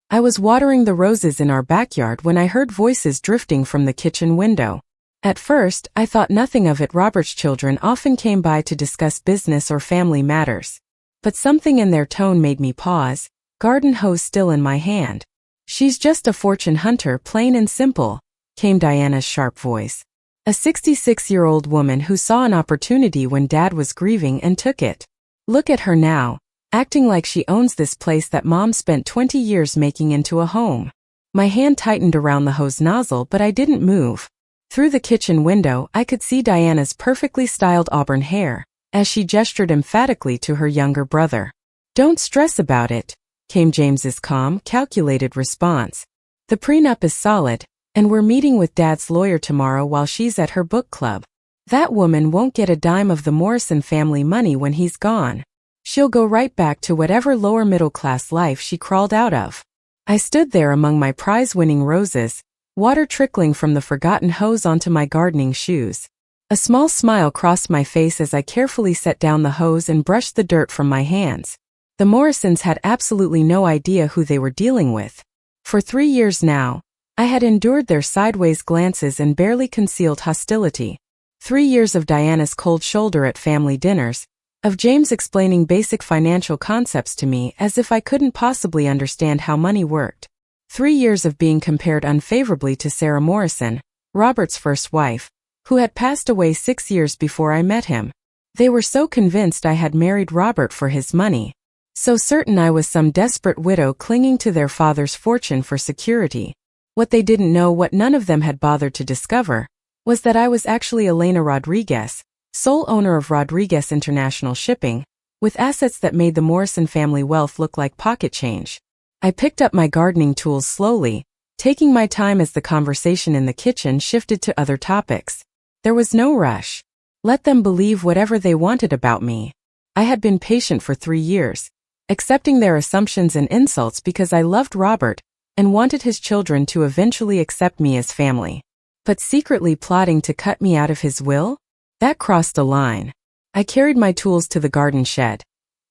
I was watering the roses in our backyard when I heard voices drifting from the kitchen window. At first, I thought nothing of it. Robert's children often came by to discuss business or family matters. But something in their tone made me pause, garden hose still in my hand. "She's just a fortune hunter, plain and simple," came Diana's sharp voice. A 66-year-old woman who saw an opportunity when Dad was grieving and took it. "Look at her now, acting like she owns this place that Mom spent 20 years making into a home." My hand tightened around the hose nozzle, but I didn't move. Through the kitchen window, I could see Diana's perfectly styled auburn hair, as she gestured emphatically to her younger brother. "Don't stress about it," came James's calm, calculated response. "The prenup is solid, and we're meeting with Dad's lawyer tomorrow while she's at her book club. That woman won't get a dime of the Morrison family money when he's gone. She'll go right back to whatever lower middle-class life she crawled out of." I stood there among my prize-winning roses, water trickling from the forgotten hose onto my gardening shoes. A small smile crossed my face as I carefully set down the hose and brushed the dirt from my hands. The Morrisons had absolutely no idea who they were dealing with. For 3 years now, I had endured their sideways glances and barely concealed hostility. 3 years of Diana's cold shoulder at family dinners, of James explaining basic financial concepts to me as if I couldn't possibly understand how money worked. 3 years of being compared unfavorably to Sarah Morrison, Robert's first wife, who had passed away 6 years before I met him. They were so convinced I had married Robert for his money. So certain I was some desperate widow clinging to their father's fortune for security. What they didn't know, what none of them had bothered to discover, was that I was actually Elena Rodriguez, sole owner of Rodriguez International Shipping, with assets that made the Morrison family wealth look like pocket change. I picked up my gardening tools slowly, taking my time as the conversation in the kitchen shifted to other topics. There was no rush. Let them believe whatever they wanted about me. I had been patient for 3 years, accepting their assumptions and insults because I loved Robert and wanted his children to eventually accept me as family. But secretly plotting to cut me out of his will? That crossed a line. I carried my tools to the garden shed,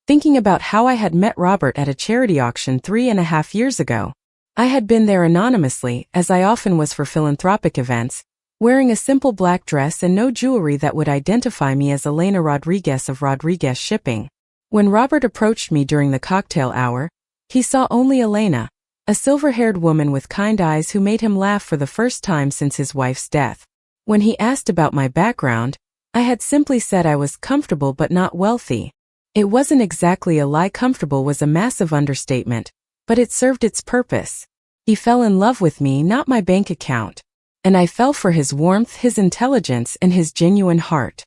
thinking about how I had met Robert at a charity auction 3.5 years ago. I had been there anonymously, as I often was for philanthropic events, wearing a simple black dress and no jewelry that would identify me as Elena Rodriguez of Rodriguez Shipping. When Robert approached me during the cocktail hour, he saw only Elena, a silver-haired woman with kind eyes who made him laugh for the first time since his wife's death. When he asked about my background, I had simply said I was comfortable but not wealthy. It wasn't exactly a lie. Comfortable was a massive understatement, but it served its purpose. He fell in love with me, not my bank account. And I fell for his warmth, his intelligence, and his genuine heart.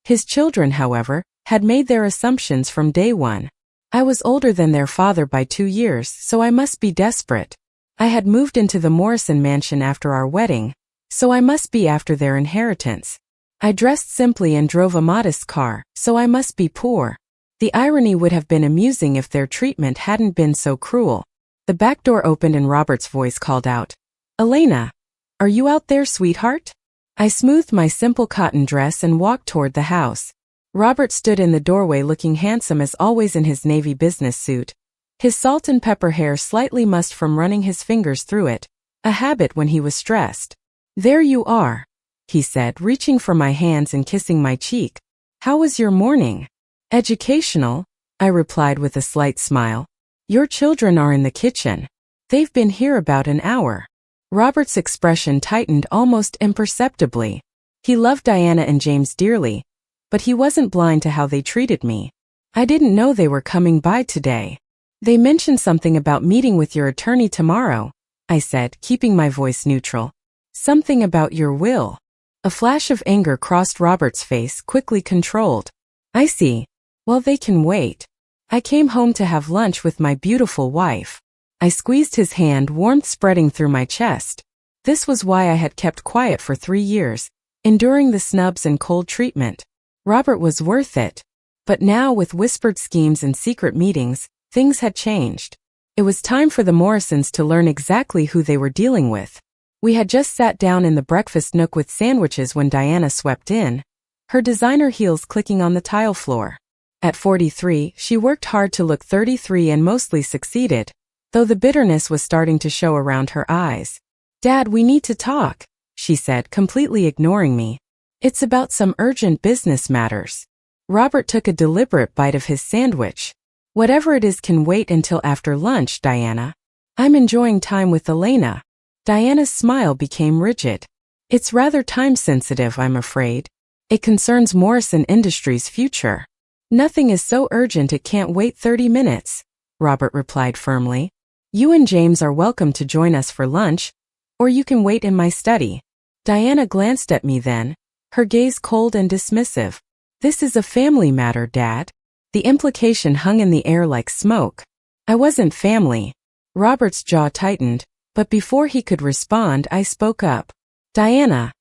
His children, however, had made their assumptions from day one. I was older than their father by 2 years, so I must be desperate. I had moved into the Morrison mansion after our wedding, so I must be after their inheritance. I dressed simply and drove a modest car, so I must be poor. The irony would have been amusing if their treatment hadn't been so cruel. The back door opened and Robert's voice called out, "Elena, are you out there, sweetheart?" I smoothed my simple cotton dress and walked toward the house. Robert stood in the doorway looking handsome as always in his navy business suit, his salt and pepper hair slightly mussed from running his fingers through it, a habit when he was stressed. "There you are," he said, reaching for my hands and kissing my cheek. "How was your morning?" "Educational," I replied with a slight smile. "Your children are in the kitchen. They've been here about an hour." Robert's expression tightened almost imperceptibly. He loved Diana and James dearly, but he wasn't blind to how they treated me. "I didn't know they were coming by today. They mentioned something about meeting with your attorney tomorrow," I said, keeping my voice neutral. "Something about your will." A flash of anger crossed Robert's face, quickly controlled. "I see. Well, they can wait. I came home to have lunch with my beautiful wife." I squeezed his hand, warmth spreading through my chest. This was why I had kept quiet for 3 years, enduring the snubs and cold treatment. Robert was worth it. But now, with whispered schemes and secret meetings, things had changed. It was time for the Morrisons to learn exactly who they were dealing with. We had just sat down in the breakfast nook with sandwiches when Diana swept in, her designer heels clicking on the tile floor. At 43, she worked hard to look 33 and mostly succeeded, though the bitterness was starting to show around her eyes. "Dad, we need to talk," she said, completely ignoring me. "It's about some urgent business matters." Robert took a deliberate bite of his sandwich. "Whatever it is can wait until after lunch, Diana. I'm enjoying time with Elena." Diana's smile became rigid. "It's rather time-sensitive, I'm afraid. It concerns Morrison Industries' future." "Nothing is so urgent it can't wait 30 minutes, Robert replied firmly. "You and James are welcome to join us for lunch, or you can wait in my study." Diana glanced at me then, her gaze cold and dismissive. "This is a family matter, Dad." The implication hung in the air like smoke. I wasn't family. Robert's jaw tightened, but before he could respond, I spoke up. "Diana,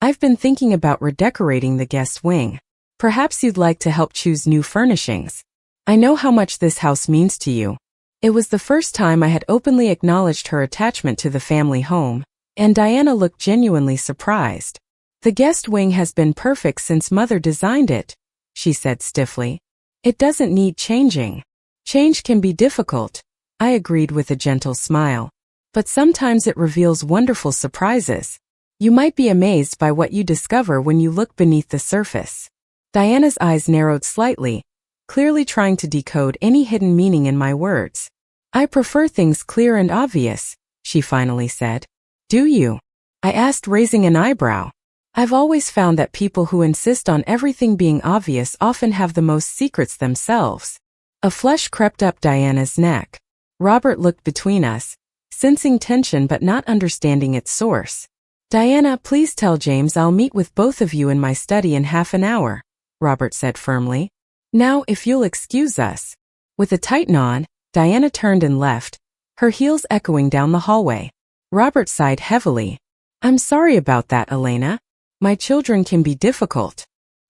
I've been thinking about redecorating the guest wing. Perhaps you'd like to help choose new furnishings. I know how much this house means to you." It was the first time I had openly acknowledged her attachment to the family home, and Diana looked genuinely surprised. "The guest wing has been perfect since Mother designed it," she said stiffly. "It doesn't need changing." "Change can be difficult," I agreed with a gentle smile. "But sometimes it reveals wonderful surprises. You might be amazed by what you discover when you look beneath the surface." Diana's eyes narrowed slightly, clearly trying to decode any hidden meaning in my words. "I prefer things clear and obvious," she finally said. "Do you?" I asked, raising an eyebrow. "I've always found that people who insist on everything being obvious often have the most secrets themselves." A flush crept up Diana's neck. Robert looked between us, sensing tension but not understanding its source. "Diana, please tell James I'll meet with both of you in my study in half an hour," Robert said firmly. "Now, if you'll excuse us." With a tight nod, Diana turned and left, her heels echoing down the hallway. Robert sighed heavily. "I'm sorry about that, Elena. My children can be difficult."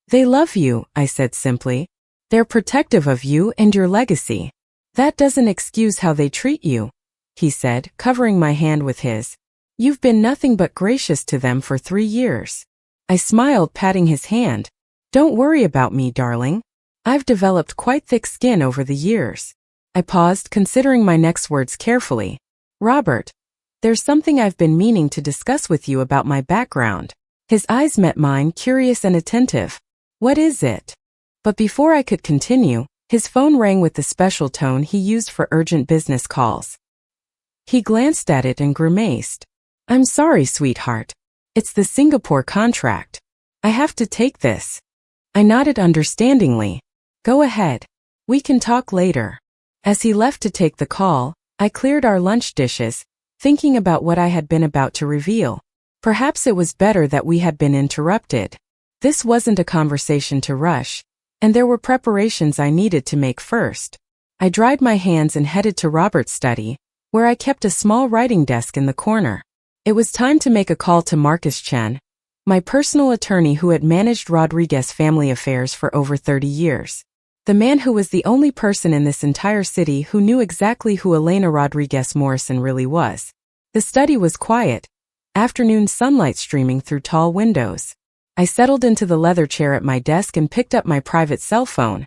"They love you," I said simply. "They're protective of you and your legacy." "That doesn't excuse how they treat you," he said, covering my hand with his. "You've been nothing but gracious to them for 3 years." I smiled, patting his hand. "Don't worry about me, darling. I've developed quite thick skin over the years." I paused, considering my next words carefully. "Robert, there's something I've been meaning to discuss with you about my background." His eyes met mine, curious and attentive. "What is it?" But before I could continue, his phone rang with the special tone he used for urgent business calls. He glanced at it and grimaced. "I'm sorry, sweetheart. It's the Singapore contract. I have to take this." I nodded understandingly. "Go ahead. We can talk later." As he left to take the call, I cleared our lunch dishes, thinking about what I had been about to reveal. Perhaps it was better that we had been interrupted. This wasn't a conversation to rush, and there were preparations I needed to make first. I dried my hands and headed to Robert's study, where I kept a small writing desk in the corner. It was time to make a call to Marcus Chen, my personal attorney who had managed Rodriguez family affairs for over 30 years. The man who was the only person in this entire city who knew exactly who Elena Rodriguez Morrison really was. The study was quiet, afternoon sunlight streaming through tall windows. I settled into the leather chair at my desk and picked up my private cell phone.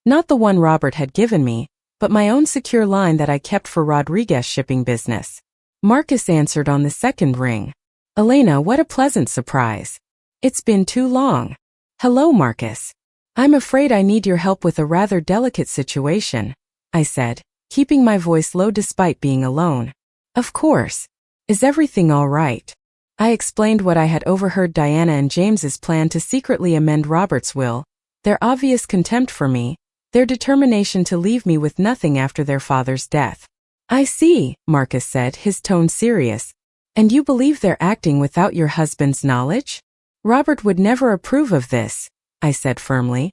Not the one Robert had given me, but my own secure line that I kept for Rodriguez shipping business. Marcus answered on the second ring. "Elena, what a pleasant surprise. It's been too long." "Hello, Marcus. I'm afraid I need your help with a rather delicate situation," I said, keeping my voice low despite being alone. "Of course. Is everything all right?" I explained what I had overheard Diana and James's plan to secretly amend Robert's will, their obvious contempt for me, their determination to leave me with nothing after their father's death. "I see," Marcus said, his tone serious. "And you believe they're acting without your husband's knowledge?" "Robert would never approve of this," I said firmly.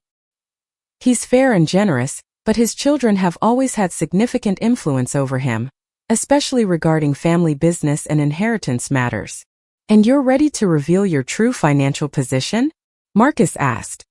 "He's fair and generous, but his children have always had significant influence over him, especially regarding family business and inheritance matters." "And you're ready to reveal your true financial position?" Marcus asked.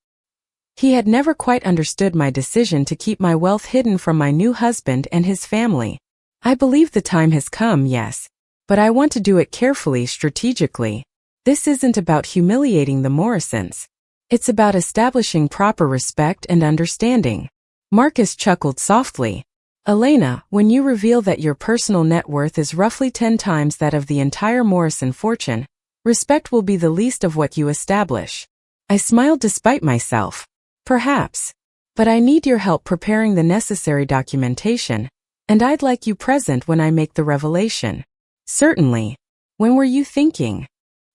He had never quite understood my decision to keep my wealth hidden from my new husband and his family. "I believe the time has come, yes. But I want to do it carefully, strategically. This isn't about humiliating the Morrisons. It's about establishing proper respect and understanding." Marcus chuckled softly. Elena, when you reveal that your personal net worth is roughly 10 times that of the entire Morrison fortune, respect will be the least of what you establish. I smiled despite myself. Perhaps. But I need your help preparing the necessary documentation, and I'd like you present when I make the revelation. Certainly. When were you thinking?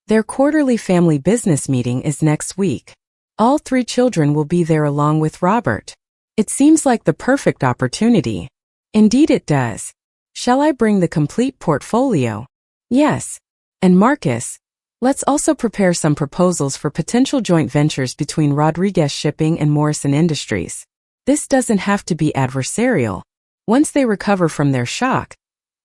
Their quarterly family business meeting is next week. All 3 children will be there along with Robert. It seems like the perfect opportunity. Indeed it does. Shall I bring the complete portfolio? Yes. And Marcus, let's also prepare some proposals for potential joint ventures between Rodriguez Shipping and Morrison Industries. This doesn't have to be adversarial. Once they recover from their shock,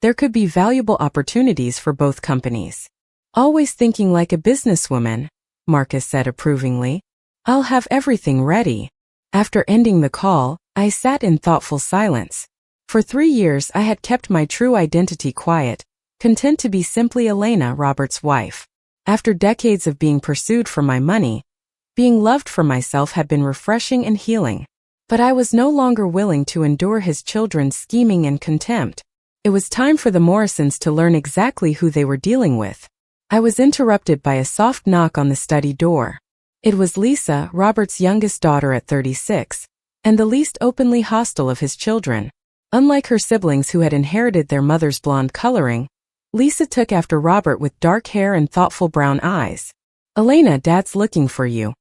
there could be valuable opportunities for both companies. Always thinking like a businesswoman, Marcus said approvingly. I'll have everything ready. After ending the call, I sat in thoughtful silence. For 3 years I had kept my true identity quiet, content to be simply Elena, Robert's wife. After decades of being pursued for my money, being loved for myself had been refreshing and healing. But I was no longer willing to endure his children's scheming and contempt. It was time for the Morrisons to learn exactly who they were dealing with. I was interrupted by a soft knock on the study door. It was Lisa, Robert's youngest daughter at 36, and the least openly hostile of his children. Unlike her siblings who had inherited their mother's blonde coloring, Lisa took after Robert with dark hair and thoughtful brown eyes. Elena, Dad's looking for you.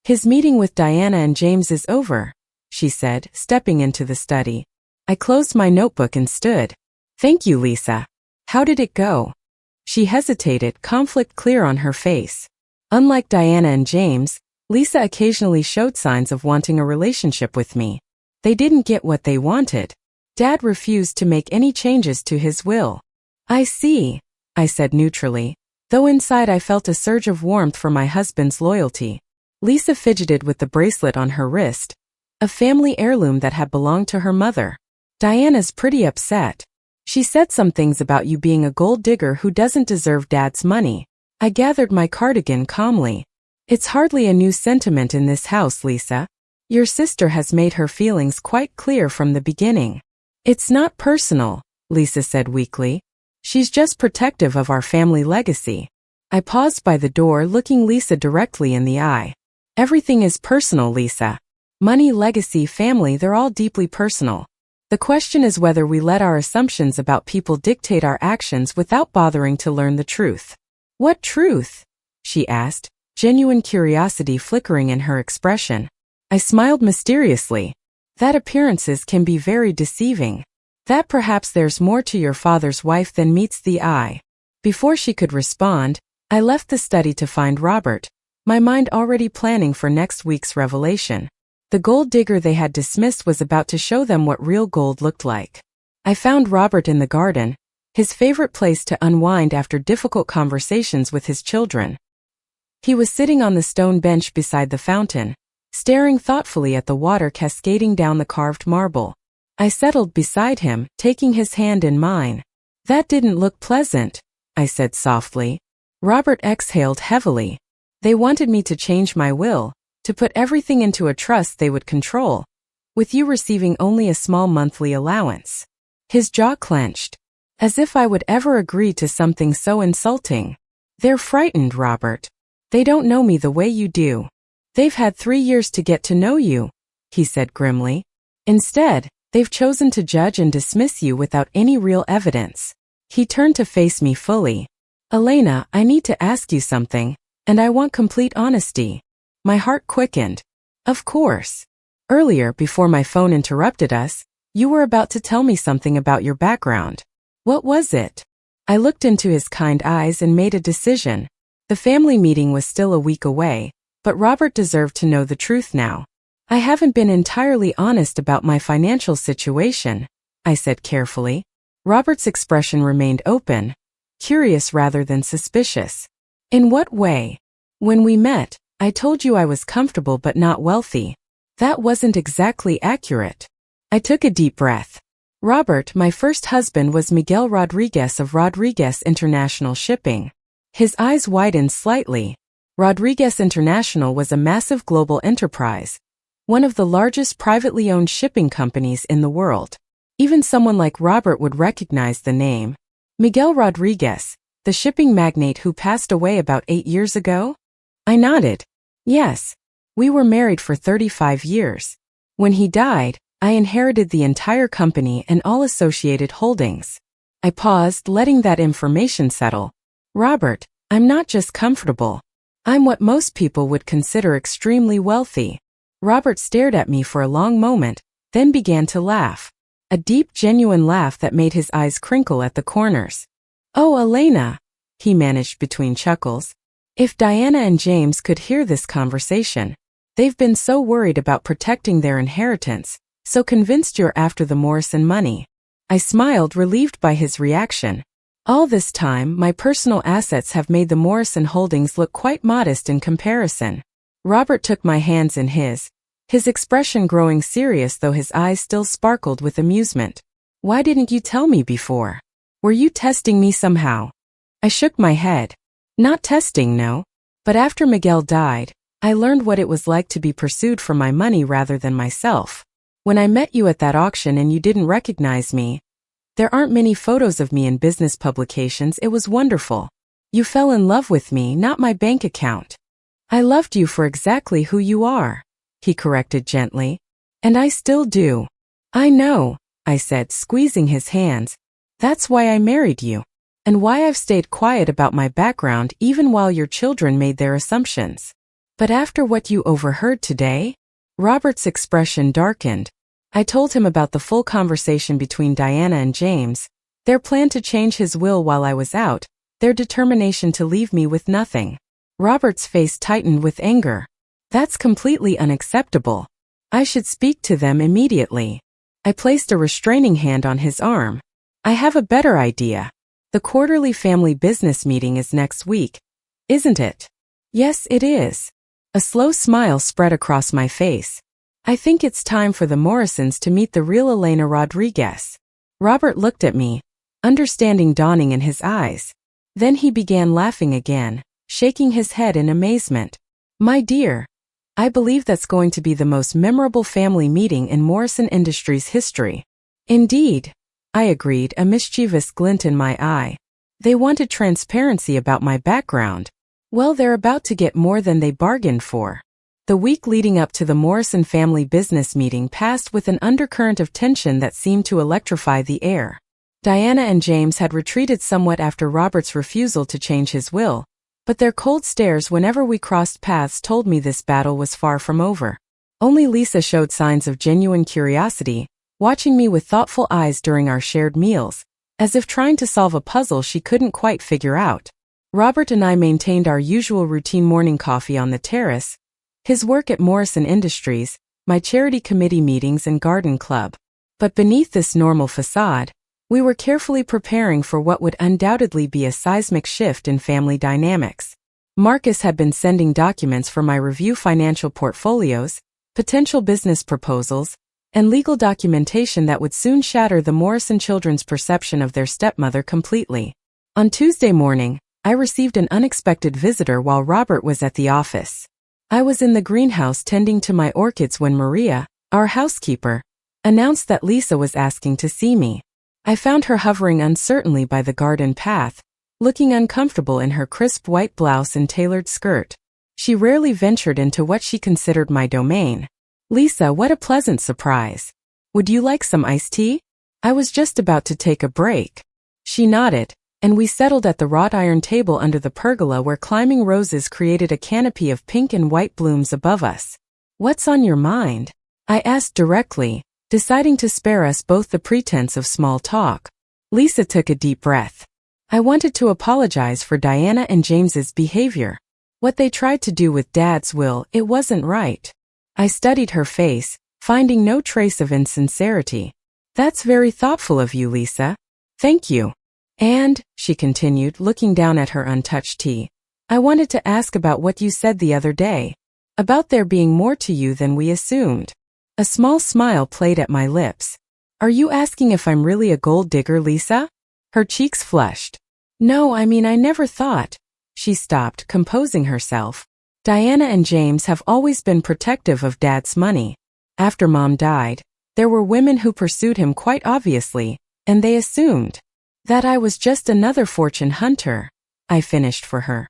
His meeting with Diana and James is over, she said, stepping into the study. I closed my notebook and stood. Thank you, Lisa. How did it go? She hesitated, conflict clear on her face. Unlike Diana and James, Lisa occasionally showed signs of wanting a relationship with me. They didn't get what they wanted. Dad refused to make any changes to his will. I see, I said neutrally, though inside I felt a surge of warmth for my husband's loyalty. Lisa fidgeted with the bracelet on her wrist, a family heirloom that had belonged to her mother. Diana's pretty upset. She said some things about you being a gold digger who doesn't deserve Dad's money. I gathered my cardigan calmly. It's hardly a new sentiment in this house, Lisa. Your sister has made her feelings quite clear from the beginning. It's not personal, Lisa said weakly. She's just protective of our family legacy. I paused by the door, looking Lisa directly in the eye. Everything is personal, Lisa. Money, legacy, family, they're all deeply personal. The question is whether we let our assumptions about people dictate our actions without bothering to learn the truth. What truth? She asked, genuine curiosity flickering in her expression. I smiled mysteriously. That appearances can be very deceiving. That perhaps there's more to your father's wife than meets the eye. Before she could respond, I left the study to find Robert, my mind already planning for next week's revelation. The gold digger they had dismissed was about to show them what real gold looked like. I found Robert in the garden, his favorite place to unwind after difficult conversations with his children. He was sitting on the stone bench beside the fountain, staring thoughtfully at the water cascading down the carved marble. I settled beside him, taking his hand in mine. That didn't look pleasant, I said softly. Robert exhaled heavily. They wanted me to change my will, to put everything into a trust they would control, with you receiving only a small monthly allowance. His jaw clenched. As if I would ever agree to something so insulting. They're frightened, Robert. They don't know me the way you do. They've had 3 years to get to know you, he said grimly. Instead, they've chosen to judge and dismiss you without any real evidence. He turned to face me fully. Elena, I need to ask you something, and I want complete honesty. My heart quickened. Of course. Earlier, before my phone interrupted us, you were about to tell me something about your background. What was it? I looked into his kind eyes and made a decision. The family meeting was still a week away, but Robert deserved to know the truth now. I haven't been entirely honest about my financial situation, I said carefully. Robert's expression remained open, curious rather than suspicious. In what way? When we met, I told you I was comfortable but not wealthy. That wasn't exactly accurate. I took a deep breath. Robert, my first husband, was Miguel Rodriguez of Rodriguez International Shipping. His eyes widened slightly. Rodriguez International was a massive global enterprise, one of the largest privately owned shipping companies in the world. Even someone like Robert would recognize the name. Miguel Rodriguez, the shipping magnate who passed away about 8 years ago? I nodded. Yes. We were married for 35 years. When he died, I inherited the entire company and all associated holdings. I paused, letting that information settle. Robert, I'm not just comfortable. I'm what most people would consider extremely wealthy. Robert stared at me for a long moment, then began to laugh. A deep, genuine laugh that made his eyes crinkle at the corners. Oh, Elena, he managed between chuckles. If Diana and James could hear this conversation. They've been so worried about protecting their inheritance, so convinced you're after the Morrison money. I smiled, relieved by his reaction. All this time, my personal assets have made the Morrison holdings look quite modest in comparison. Robert took my hands in his expression growing serious though his eyes still sparkled with amusement. Why didn't you tell me before? Were you testing me somehow? I shook my head. Not testing, no. But after Miguel died, I learned what it was like to be pursued for my money rather than myself. When I met you at that auction and you didn't recognize me, there aren't many photos of me in business publications. It was wonderful. You fell in love with me, not my bank account. I loved you for exactly who you are, he corrected gently. And I still do. I know, I said, squeezing his hands. That's why I married you. And why I've stayed quiet about my background even while your children made their assumptions. But after what you overheard today? Robert's expression darkened. I told him about the full conversation between Diana and James, their plan to change his will while I was out, their determination to leave me with nothing. Robert's face tightened with anger. That's completely unacceptable. I should speak to them immediately. I placed a restraining hand on his arm. I have a better idea. The quarterly family business meeting is next week, isn't it? Yes, it is. A slow smile spread across my face. I think it's time for the Morrisons to meet the real Elena Rodriguez. Robert looked at me, understanding dawning in his eyes. Then he began laughing again, shaking his head in amazement. My dear, I believe that's going to be the most memorable family meeting in Morrison Industries history. Indeed, I agreed, a mischievous glint in my eye. They wanted transparency about my background. Well, they're about to get more than they bargained for. The week leading up to the Morrison family business meeting passed with an undercurrent of tension that seemed to electrify the air. Diana and James had retreated somewhat after Robert's refusal to change his will, but their cold stares whenever we crossed paths told me this battle was far from over. Only Lisa showed signs of genuine curiosity, watching me with thoughtful eyes during our shared meals, as if trying to solve a puzzle she couldn't quite figure out. Robert and I maintained our usual routine morning coffee on the terrace, his work at Morrison Industries, my charity committee meetings and garden club. But beneath this normal facade, we were carefully preparing for what would undoubtedly be a seismic shift in family dynamics. Marcus had been sending documents for my review, financial portfolios, potential business proposals, and legal documentation that would soon shatter the Morrison children's perception of their stepmother completely. On Tuesday morning, I received an unexpected visitor while Robert was at the office. I was in the greenhouse tending to my orchids when Maria, our housekeeper, announced that Lisa was asking to see me. I found her hovering uncertainly by the garden path, looking uncomfortable in her crisp white blouse and tailored skirt. She rarely ventured into what she considered my domain. Lisa, what a pleasant surprise. Would you like some iced tea? I was just about to take a break. She nodded, and we settled at the wrought iron table under the pergola where climbing roses created a canopy of pink and white blooms above us. What's on your mind? I asked directly, deciding to spare us both the pretense of small talk. Lisa took a deep breath. I wanted to apologize for Diana and James's behavior. What they tried to do with Dad's will, it wasn't right. I studied her face, finding no trace of insincerity. That's very thoughtful of you, Lisa. Thank you. And, she continued, looking down at her untouched tea, I wanted to ask about what you said the other day. About there being more to you than we assumed. A small smile played at my lips. Are you asking if I'm really a gold digger, Lisa? Her cheeks flushed. No, I mean I never thought. She stopped, composing herself. Diana and James have always been protective of Dad's money. After Mom died, There were women who pursued him quite obviously, and they assumed that I was just another fortune hunter, I finished for her.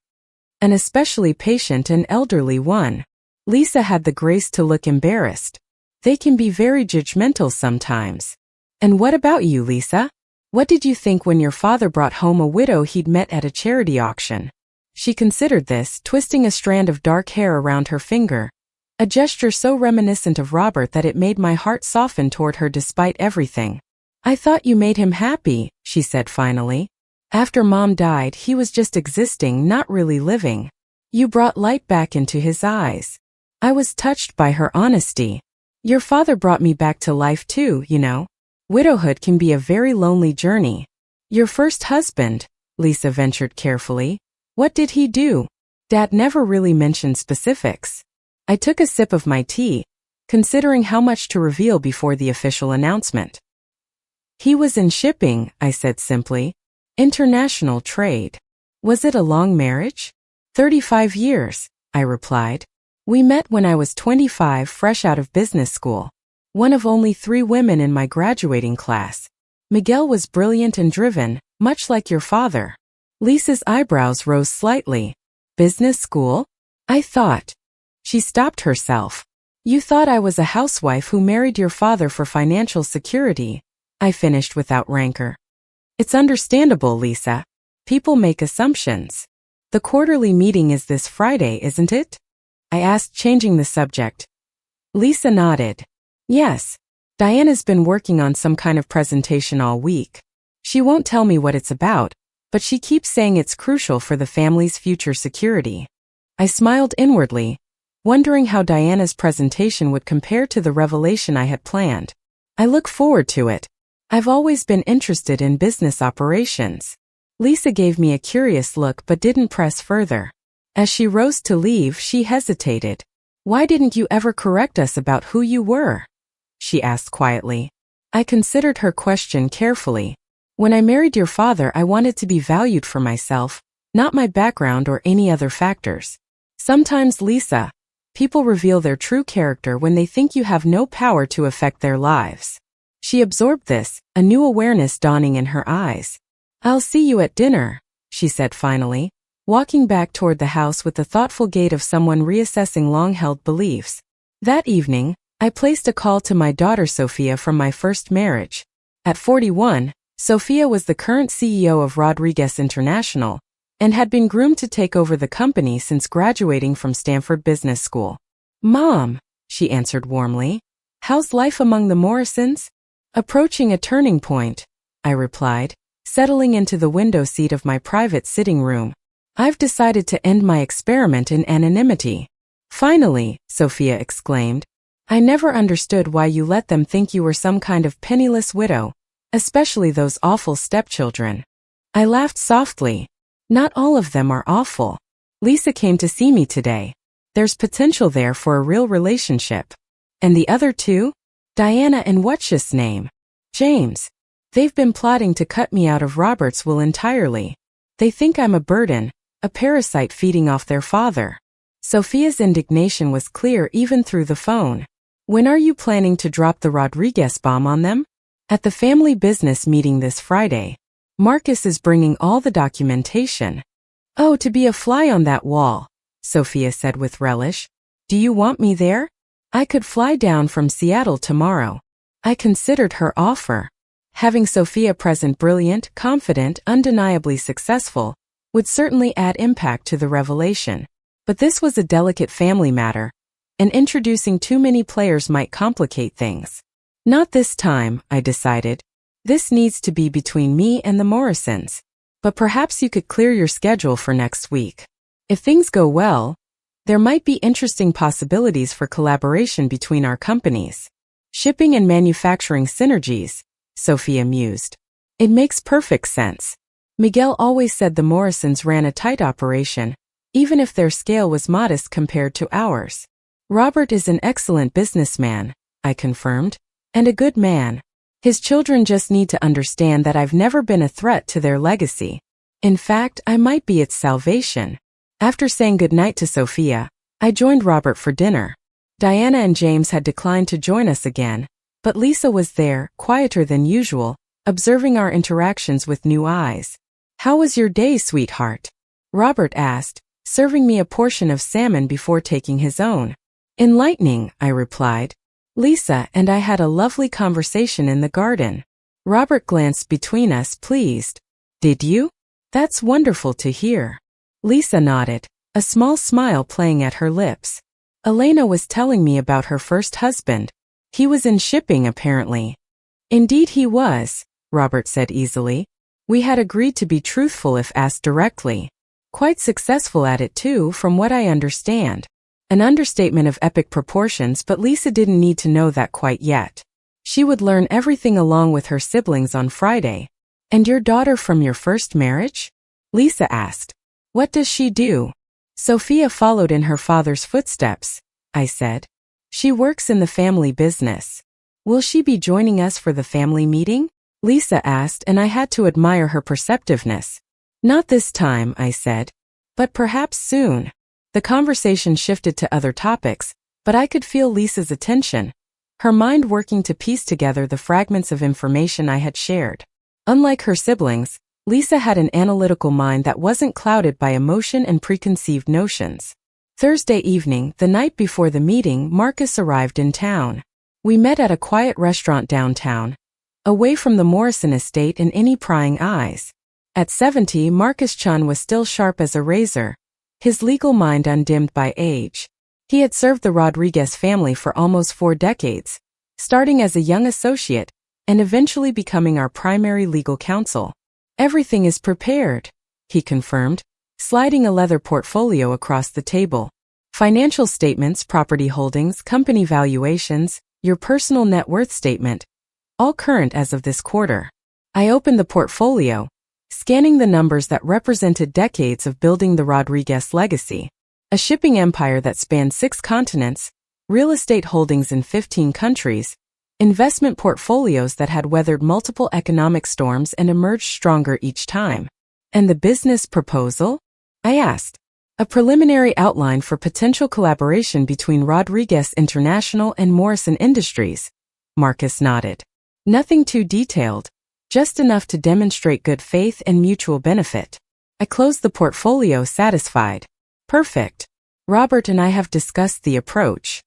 An especially patient and elderly one. Lisa had the grace to look embarrassed. They can be very judgmental sometimes. And what about you, Lisa? What did you think when your father brought home a widow he'd met at a charity auction? She considered this, twisting a strand of dark hair around her finger, a gesture so reminiscent of Robert that it made my heart soften toward her despite everything. I thought you made him happy, she said finally. After Mom died, he was just existing, not really living. You brought light back into his eyes. I was touched by her honesty. Your father brought me back to life too, you know. Widowhood can be a very lonely journey. Your first husband, Lisa ventured carefully. What did he do? Dad never really mentioned specifics. I took a sip of my tea, considering how much to reveal before the official announcement. He was in shipping, I said simply. International trade. Was it a long marriage? 35 years, I replied. We met when I was 25, fresh out of business school. One of only 3 women in my graduating class. Miguel was brilliant and driven, much like your father. Lisa's eyebrows rose slightly. Business school? I thought. She stopped herself. You thought I was a housewife who married your father for financial security, I finished without rancor. It's understandable, Lisa. People make assumptions. The quarterly meeting is this Friday, isn't it? I asked, changing the subject. Lisa nodded. Yes. Diana's been working on some kind of presentation all week. She won't tell me what it's about, but she keeps saying it's crucial for the family's future security. I smiled inwardly, wondering how Diana's presentation would compare to the revelation I had planned. I look forward to it. I've always been interested in business operations. Lisa gave me a curious look but didn't press further. As she rose to leave, she hesitated. Why didn't you ever correct us about who you were? She asked quietly. I considered her question carefully. When I married your father, I wanted to be valued for myself, not my background or any other factors. Sometimes, Lisa, people reveal their true character when they think you have no power to affect their lives. She absorbed this, a new awareness dawning in her eyes. I'll see you at dinner, she said finally, walking back toward the house with the thoughtful gait of someone reassessing long-held beliefs. That evening, I placed a call to my daughter Sophia from my first marriage. At 41, Sophia was the current CEO of Rodriguez International and had been groomed to take over the company since graduating from Stanford Business School. Mom, she answered warmly. How's life among the Morrisons? Approaching a turning point, I replied, settling into the window seat of my private sitting room. I've decided to end my experiment in anonymity. Finally, Sophia exclaimed. I never understood why you let them think you were some kind of penniless widow, especially those awful stepchildren. I laughed softly. Not all of them are awful. Lisa came to see me today. There's potential there for a real relationship. And the other 2? Diana and what's his name? James. They've been plotting to cut me out of Robert's will entirely. They think I'm a burden, a parasite feeding off their father. Sophia's indignation was clear even through the phone. When are you planning to drop the Rodriguez bomb on them? At the family business meeting this Friday. Marcus is bringing all the documentation. Oh, to be a fly on that wall, Sophia said with relish. Do you want me there? I could fly down from Seattle tomorrow. I considered her offer. Having Sophia present, brilliant, confident, undeniably successful, would certainly add impact to the revelation. But this was a delicate family matter, and introducing too many players might complicate things. Not this time, I decided. This needs to be between me and the Morrisons. But perhaps you could clear your schedule for next week. If things go well, there might be interesting possibilities for collaboration between our companies. Shipping and manufacturing synergies, Sophia mused. It makes perfect sense. Miguel always said the Morrisons ran a tight operation, even if their scale was modest compared to ours. Robert is an excellent businessman, I confirmed, and a good man. His children just need to understand that I've never been a threat to their legacy. In fact, I might be its salvation. After saying goodnight to Sophia, I joined Robert for dinner. Diana and James had declined to join us again, But Lisa was there, quieter than usual, observing our interactions with new eyes. "How was your day, sweetheart?" Robert asked, serving me a portion of salmon before taking his own. "Enlightening," I replied. "Lisa and I had a lovely conversation in the garden." Robert glanced between us, pleased. "Did you? That's wonderful to hear." Lisa nodded, a small smile playing at her lips. "Elena was telling me about her first husband. He was in shipping, apparently." "Indeed he was," Robert said easily. "We had agreed to be truthful if asked directly. Quite successful at it too, from what I understand." An understatement of epic proportions, but Lisa didn't need to know that quite yet. She would learn everything along with her siblings on Friday. "And your daughter from your first marriage?" Lisa asked. "What does she do?" "Sophia followed in her father's footsteps," I said. "She works in the family business." "Will she be joining us for the family meeting?" Lisa asked, and I had to admire her perceptiveness. "Not this time," I said. "But perhaps soon." The conversation shifted to other topics, but I could feel Lisa's attention, her mind working to piece together the fragments of information I had shared. Unlike her siblings, Lisa had an analytical mind that wasn't clouded by emotion and preconceived notions. Thursday evening, the night before the meeting, Marcus arrived in town. We met at a quiet restaurant downtown, away from the Morrison estate and any prying eyes. At 70, Marcus Chun was still sharp as a razor, his legal mind undimmed by age. He had served the Rodriguez family for almost 4 decades, starting as a young associate and eventually becoming our primary legal counsel. "Everything is prepared," he confirmed, sliding a leather portfolio across the table. "Financial statements, property holdings, company valuations, your personal net worth statement, all current as of this quarter." I opened the portfolio, scanning the numbers that represented decades of building the Rodriguez legacy. A shipping empire that spanned 6 continents, real estate holdings in 15 countries, investment portfolios that had weathered multiple economic storms and emerged stronger each time. "And the business proposal?" I asked. "A preliminary outline for potential collaboration between Rodriguez International and Morrison Industries," Marcus nodded. "Nothing too detailed, just enough to demonstrate good faith and mutual benefit." I closed the portfolio, satisfied. "Perfect. Robert and I have discussed the approach.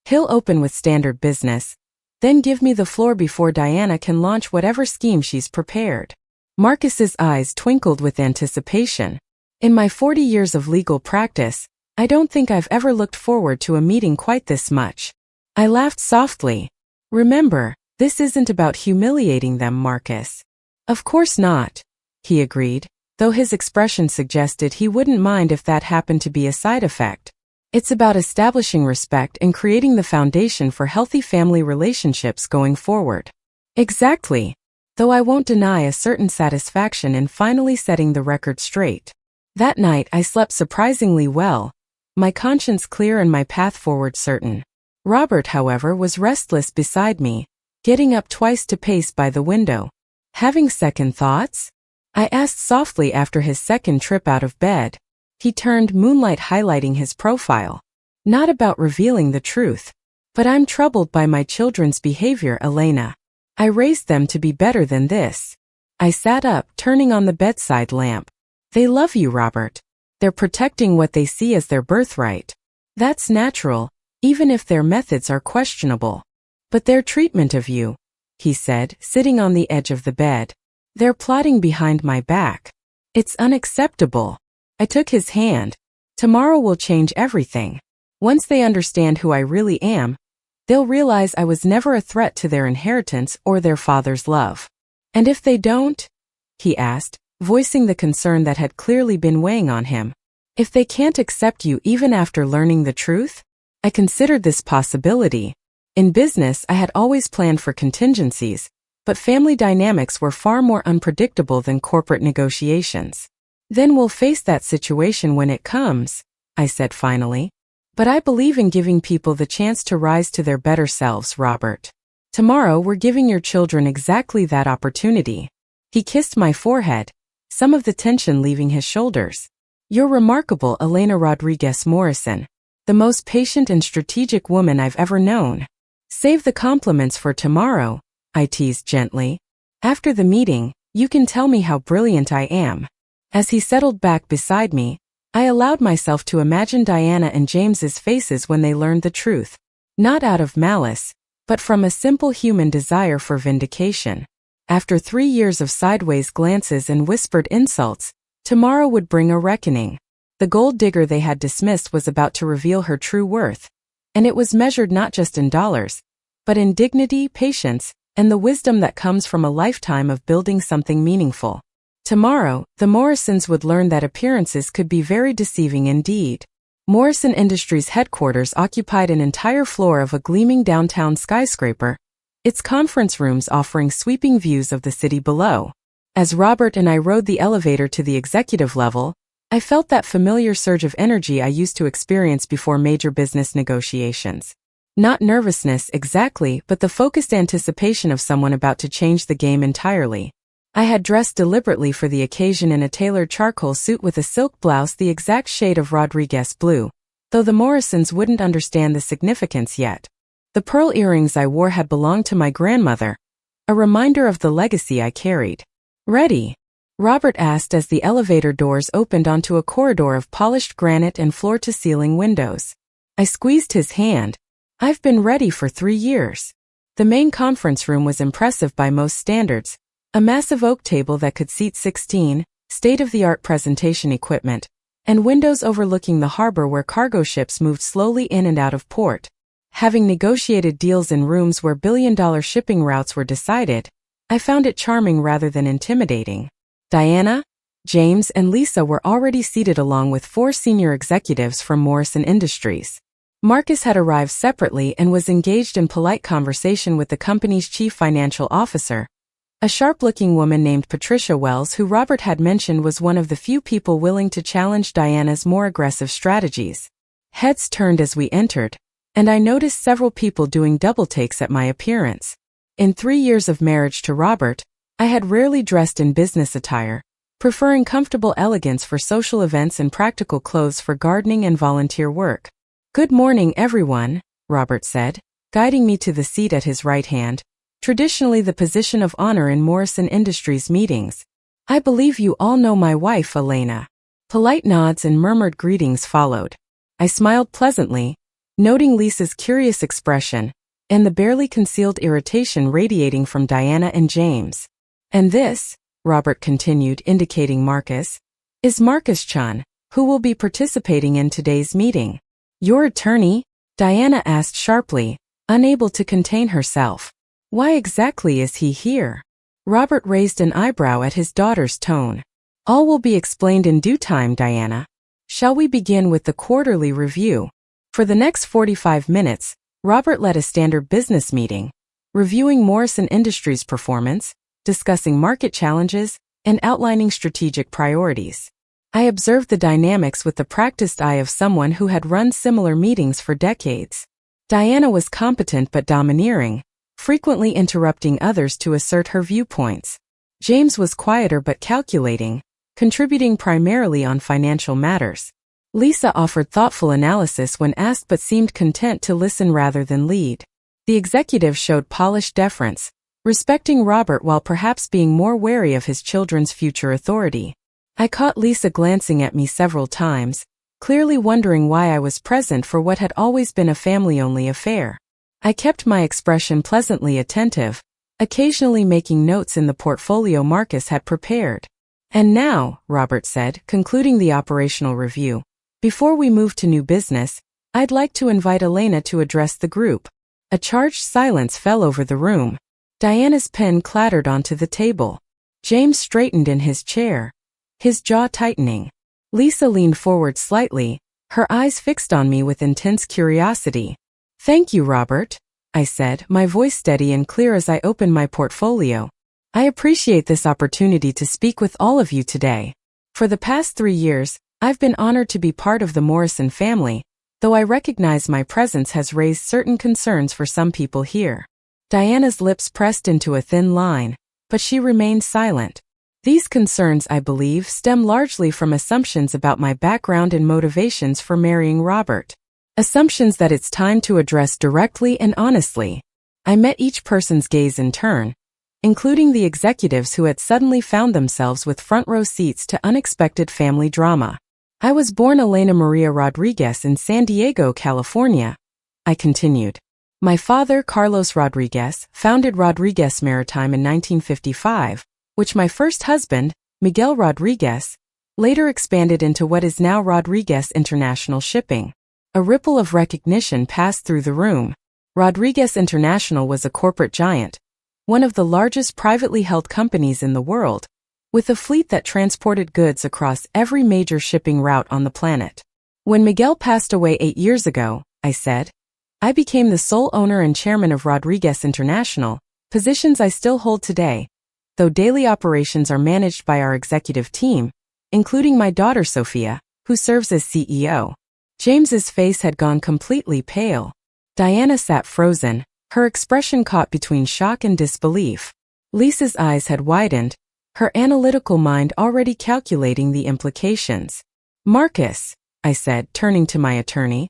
He'll open with standard business, then give me the floor before Diana can launch whatever scheme she's prepared." Marcus's eyes twinkled with anticipation. In my 40 years of legal practice, I don't think I've ever looked forward to a meeting quite this much. I laughed softly. "Remember, this isn't about humiliating them, Marcus." "Of course not," he agreed, though his expression suggested he wouldn't mind if that happened to be a side effect. "It's about establishing respect and creating the foundation for healthy family relationships going forward." "Exactly. Though I won't deny a certain satisfaction in finally setting the record straight." That night I slept surprisingly well, my conscience clear and my path forward certain. Robert, however, was restless beside me, getting up twice to pace by the window. "Having second thoughts?" I asked softly after his second trip out of bed. He turned, moonlight highlighting his profile. "Not about revealing the truth. But I'm troubled by my children's behavior, Elena. I raised them to be better than this." I sat up, turning on the bedside lamp. "They love you, Robert. They're protecting what they see as their birthright. That's natural, even if their methods are questionable. But their treatment of you," he said, sitting on the edge of the bed. "They're plotting behind my back. It's unacceptable." I took his hand. "Tomorrow will change everything. Once they understand who I really am, they'll realize I was never a threat to their inheritance or their father's love." "And if they don't?" he asked, voicing the concern that had clearly been weighing on him. "If they can't accept you even after learning the truth?" I considered this possibility. In business, I had always planned for contingencies, but family dynamics were far more unpredictable than corporate negotiations. "Then we'll face that situation when it comes," I said finally. "But I believe in giving people the chance to rise to their better selves, Robert. Tomorrow we're giving your children exactly that opportunity." He kissed my forehead, some of the tension leaving his shoulders. "You're remarkable, Elena Rodriguez Morrison. The most patient and strategic woman I've ever known." Save the compliments for tomorrow, I teased gently. After the meeting, you can tell me how brilliant I am. As he settled back beside me, I allowed myself to imagine Diana and James's faces when they learned the truth. Not out of malice, but from a simple human desire for vindication. After 3 years of sideways glances and whispered insults, tomorrow would bring a reckoning. The gold digger they had dismissed was about to reveal her true worth, and it was measured not just in dollars, but in dignity, patience, and the wisdom that comes from a lifetime of building something meaningful. Tomorrow, the Morrisons would learn that appearances could be very deceiving indeed. Morrison Industries headquarters occupied an entire floor of a gleaming downtown skyscraper, its conference rooms offering sweeping views of the city below. As Robert and I rode the elevator to the executive level, I felt that familiar surge of energy I used to experience before major business negotiations. Not nervousness exactly, but the focused anticipation of someone about to change the game entirely. I had dressed deliberately for the occasion in a tailored charcoal suit with a silk blouse the exact shade of Rodriguez blue, though the Morrisons wouldn't understand the significance yet. The pearl earrings I wore had belonged to my grandmother, a reminder of the legacy I carried. Ready? Robert asked as the elevator doors opened onto a corridor of polished granite and floor-to-ceiling windows. I squeezed his hand. I've been ready for 3 years. The main conference room was impressive by most standards. A massive oak table that could seat 16, state-of-the-art presentation equipment, and windows overlooking the harbor where cargo ships moved slowly in and out of port. Having negotiated deals in rooms where billion-dollar shipping routes were decided, I found it charming rather than intimidating. Diana, James, and Lisa were already seated along with 4 senior executives from Morrison Industries. Marcus had arrived separately and was engaged in polite conversation with the company's chief financial officer, a sharp-looking woman named Patricia Wells who Robert had mentioned was one of the few people willing to challenge Diana's more aggressive strategies. Heads turned as we entered, and I noticed several people doing double takes at my appearance. In 3 years of marriage to Robert, I had rarely dressed in business attire, preferring comfortable elegance for social events and practical clothes for gardening and volunteer work. "Good morning, everyone," Robert said, guiding me to the seat at his right hand, traditionally the position of honor in Morrison Industries meetings. "I believe you all know my wife, Elena." Polite nods and murmured greetings followed. I smiled pleasantly, noting Lisa's curious expression, and the barely concealed irritation radiating from Diana and James. "And this," Robert continued, indicating Marcus, "is Marcus Chun, who will be participating in today's meeting." "Your attorney?" Diana asked sharply, unable to contain herself. "Why exactly is he here?" Robert raised an eyebrow at his daughter's tone. "All will be explained in due time, Diana. Shall we begin with the quarterly review?" For the next 45 minutes, Robert led a standard business meeting, reviewing Morrison Industries' performance, discussing market challenges, and outlining strategic priorities. I observed the dynamics with the practiced eye of someone who had run similar meetings for decades. Diana was competent but domineering, frequently interrupting others to assert her viewpoints. James was quieter but calculating, contributing primarily on financial matters. Lisa offered thoughtful analysis when asked but seemed content to listen rather than lead. The executive showed polished deference, respecting Robert while perhaps being more wary of his children's future authority. I caught Lisa glancing at me several times, clearly wondering why I was present for what had always been a family-only affair. I kept my expression pleasantly attentive, occasionally making notes in the portfolio Marcus had prepared. "And now," Robert said, concluding the operational review, "before we move to new business, I'd like to invite Elena to address the group." A charged silence fell over the room. Diana's pen clattered onto the table. James straightened in his chair, his jaw tightening. Lisa leaned forward slightly, her eyes fixed on me with intense curiosity. "Thank you, Robert," I said, my voice steady and clear as I opened my portfolio. "I appreciate this opportunity to speak with all of you today. For the past 3 years, I've been honored to be part of the Morrison family, though I recognize my presence has raised certain concerns for some people here." Diana's lips pressed into a thin line, but she remained silent. "These concerns, I believe, stem largely from assumptions about my background and motivations for marrying Robert. Assumptions that it's time to address directly and honestly. I met each person's gaze in turn, including the executives who had suddenly found themselves with front-row seats to unexpected family drama. I was born Elena Maria Rodriguez in San Diego, California, I continued. My father, Carlos Rodriguez, founded Rodriguez Maritime in 1955, which my first husband, Miguel Rodriguez, later expanded into what is now Rodriguez International Shipping. A ripple of recognition passed through the room. Rodriguez International was a corporate giant, one of the largest privately held companies in the world, with a fleet that transported goods across every major shipping route on the planet. When Miguel passed away 8 years ago, I said, I became the sole owner and chairman of Rodriguez International, positions I still hold today, though daily operations are managed by our executive team, including my daughter Sophia, who serves as CEO. James's face had gone completely pale. Diana sat frozen, her expression caught between shock and disbelief. Lisa's eyes had widened, her analytical mind already calculating the implications. Marcus, I said, turning to my attorney,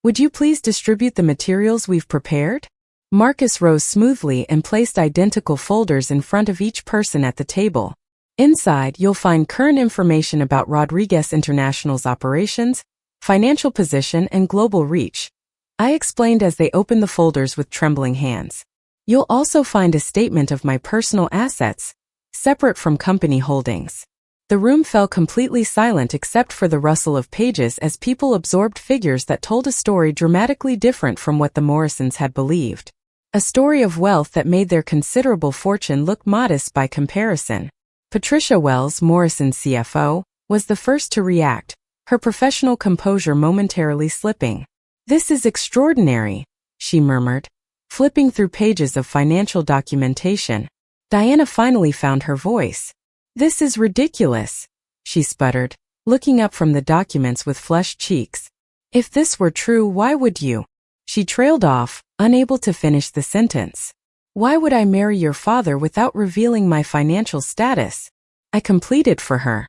would you please distribute the materials we've prepared? Marcus rose smoothly and placed identical folders in front of each person at the table. Inside, you'll find current information about Rodriguez International's operations, financial position, and global reach, I explained as they opened the folders with trembling hands. You'll also find a statement of my personal assets, separate from company holdings. The room fell completely silent except for the rustle of pages as people absorbed figures that told a story dramatically different from what the Morrisons had believed. A story of wealth that made their considerable fortune look modest by comparison. Patricia Wells, Morrison's CFO, was the first to react, her professional composure momentarily slipping. This is extraordinary, she murmured, flipping through pages of financial documentation. Diana finally found her voice. This is ridiculous, she sputtered, looking up from the documents with flushed cheeks. If this were true, why would you? She trailed off, unable to finish the sentence. Why would I marry your father without revealing my financial status? I completed for her.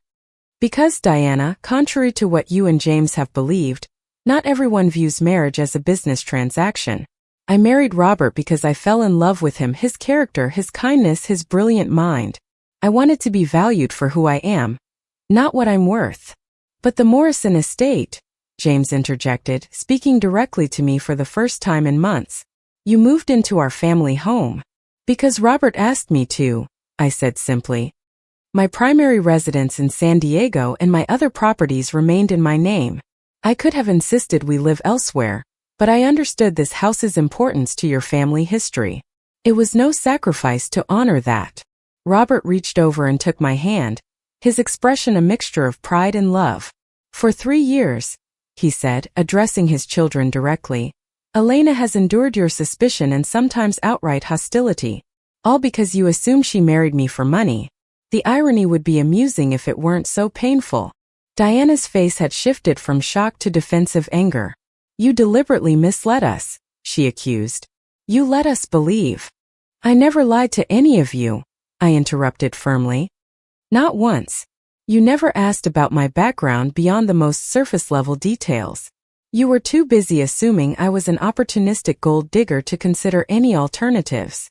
Because, Diana, contrary to what you and James have believed, not everyone views marriage as a business transaction. I married Robert because I fell in love with him, his character, his kindness, his brilliant mind. I wanted to be valued for who I am, not what I'm worth. But the Morrison estate, James interjected, speaking directly to me for the first time in months. You moved into our family home. Because Robert asked me to, I said simply. My primary residence in San Diego and my other properties remained in my name. I could have insisted we live elsewhere, but I understood this house's importance to your family history. It was no sacrifice to honor that. Robert reached over and took my hand, his expression a mixture of pride and love. For 3 years, he said, addressing his children directly, Elena has endured your suspicion and sometimes outright hostility, all because you assume she married me for money. The irony would be amusing if it weren't so painful. Diana's face had shifted from shock to defensive anger. You deliberately misled us, she accused. You let us believe. I never lied to any of you, I interrupted firmly. Not once. You never asked about my background beyond the most surface-level details. You were too busy assuming I was an opportunistic gold digger to consider any alternatives.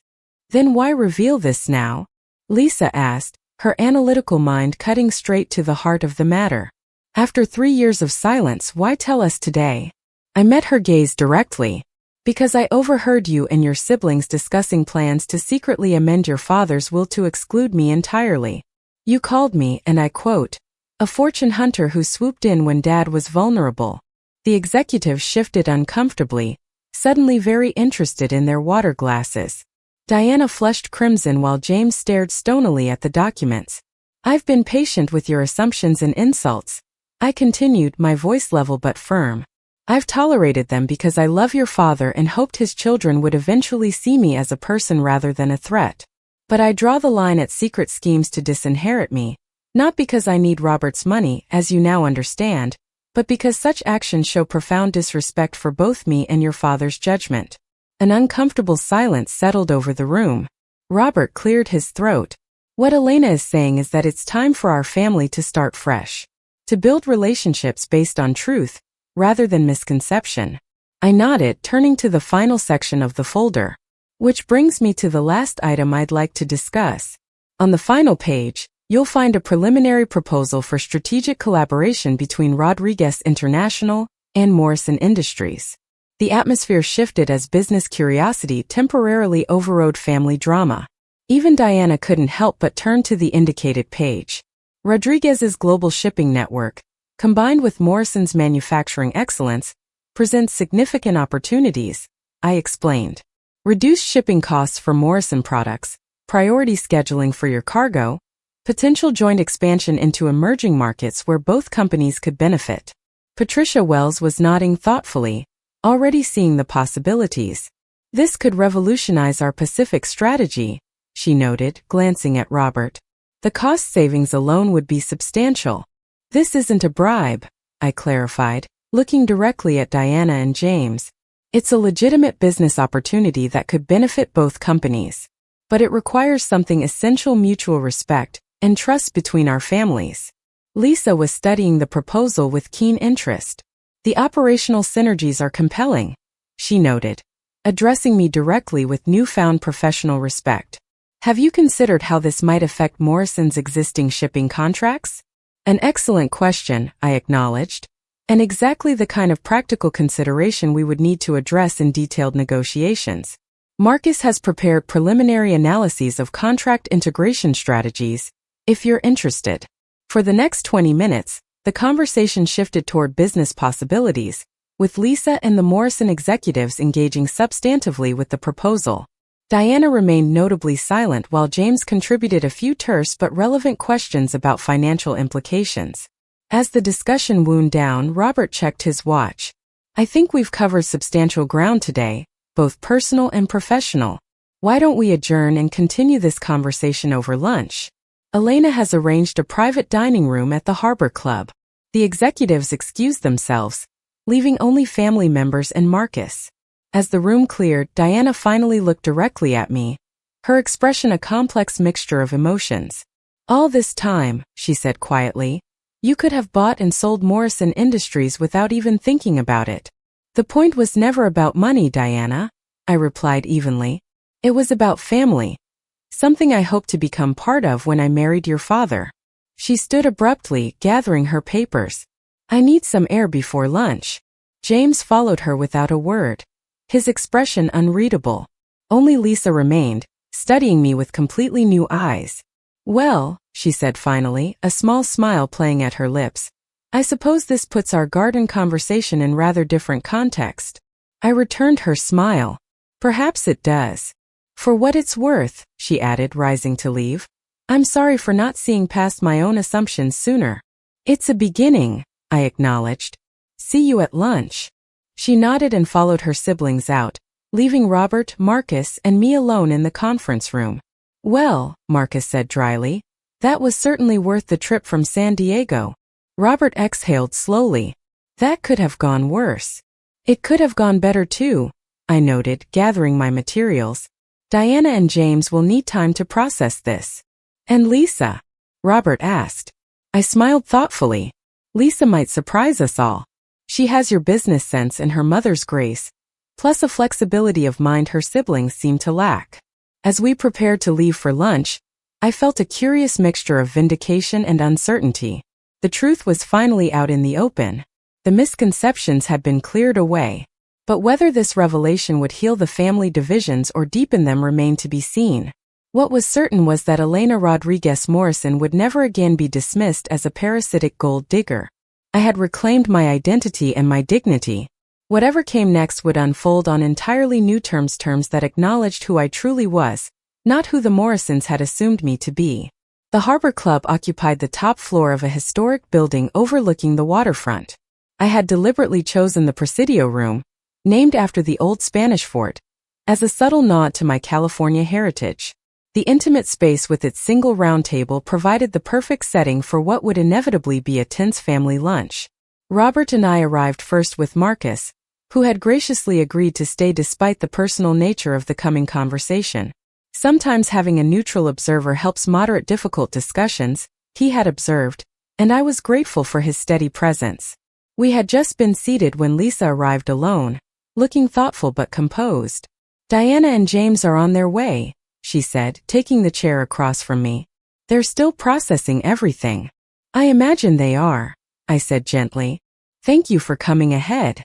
Then why reveal this now? Lisa asked, her analytical mind cutting straight to the heart of the matter. After 3 years of silence, why tell us today? I met her gaze directly. Because I overheard you and your siblings discussing plans to secretly amend your father's will to exclude me entirely. You called me, and I quote, a fortune hunter who swooped in when Dad was vulnerable. The executives shifted uncomfortably, suddenly very interested in their water glasses. Diana flushed crimson while James stared stonily at the documents. I've been patient with your assumptions and insults, I continued, my voice level but firm. I've tolerated them because I love your father and hoped his children would eventually see me as a person rather than a threat. But I draw the line at secret schemes to disinherit me, not because I need Robert's money, as you now understand, but because such actions show profound disrespect for both me and your father's judgment. An uncomfortable silence settled over the room. Robert cleared his throat. What Elena is saying is that it's time for our family to start fresh. To build relationships based on truth, rather than misconception. I nodded, turning to the final section of the folder. Which brings me to the last item I'd like to discuss. On the final page, you'll find a preliminary proposal for strategic collaboration between Rodriguez International and Morrison Industries. The atmosphere shifted as business curiosity temporarily overrode family drama. Even Diana couldn't help but turn to the indicated page. Rodriguez's global shipping network, combined with Morrison's manufacturing excellence, presents significant opportunities, I explained. Reduced shipping costs for Morrison products, priority scheduling for your cargo, potential joint expansion into emerging markets where both companies could benefit. Patricia Wells was nodding thoughtfully, already seeing the possibilities. This could revolutionize our Pacific strategy, she noted, glancing at Robert. The cost savings alone would be substantial. This isn't a bribe, I clarified, looking directly at Diana and James. It's a legitimate business opportunity that could benefit both companies. But it requires something essential: mutual respect and trust between our families. Lisa was studying the proposal with keen interest. The operational synergies are compelling, she noted, addressing me directly with newfound professional respect. Have you considered how this might affect Morrison's existing shipping contracts? An excellent question, I acknowledged, and exactly the kind of practical consideration we would need to address in detailed negotiations. Marcus has prepared preliminary analyses of contract integration strategies, if you're interested. For the next 20 minutes, the conversation shifted toward business possibilities, with Lisa and the Morrison executives engaging substantively with the proposal. Diana remained notably silent while James contributed a few terse but relevant questions about financial implications. As the discussion wound down, Robert checked his watch. I think we've covered substantial ground today, both personal and professional. Why don't we adjourn and continue this conversation over lunch? Elena has arranged a private dining room at the Harbor Club. The executives excused themselves, leaving only family members and Marcus. As the room cleared, Diana finally looked directly at me, her expression a complex mixture of emotions. All this time, she said quietly, you could have bought and sold Morrison Industries without even thinking about it. The point was never about money, Diana, I replied evenly. It was about family. Something I hoped to become part of when I married your father. She stood abruptly, gathering her papers. I need some air before lunch. James followed her without a word, his expression unreadable. Only Lisa remained, studying me with completely new eyes. Well, she said finally, a small smile playing at her lips, I suppose this puts our garden conversation in rather different context. I returned her smile. Perhaps it does. For what it's worth, she added, rising to leave. I'm sorry for not seeing past my own assumptions sooner. It's a beginning, I acknowledged. See you at lunch. She nodded and followed her siblings out, leaving Robert, Marcus, and me alone in the conference room. Well, Marcus said dryly, that was certainly worth the trip from San Diego. Robert exhaled slowly. That could have gone worse. It could have gone better too, I noted, gathering my materials. Diana and James will need time to process this. And Lisa? Robert asked. I smiled thoughtfully. Lisa might surprise us all. She has your business sense and her mother's grace, plus a flexibility of mind her siblings seem to lack. As we prepared to leave for lunch, I felt a curious mixture of vindication and uncertainty. The truth was finally out in the open. The misconceptions had been cleared away. But whether this revelation would heal the family divisions or deepen them remained to be seen. What was certain was that Elena Rodriguez Morrison would never again be dismissed as a parasitic gold digger. I had reclaimed my identity and my dignity. Whatever came next would unfold on entirely new terms that acknowledged who I truly was, not who the Morrisons had assumed me to be. The Harbor Club occupied the top floor of a historic building overlooking the waterfront. I had deliberately chosen the Presidio Room, named after the old Spanish fort, as a subtle nod to my California heritage. The intimate space with its single round table provided the perfect setting for what would inevitably be a tense family lunch. Robert and I arrived first with Marcus, who had graciously agreed to stay despite the personal nature of the coming conversation. Sometimes having a neutral observer helps moderate difficult discussions, he had observed, and I was grateful for his steady presence. We had just been seated when Lisa arrived alone, looking thoughtful but composed. Diana and James are on their way, she said, taking the chair across from me. They're still processing everything. I imagine they are, I said gently. Thank you for coming ahead.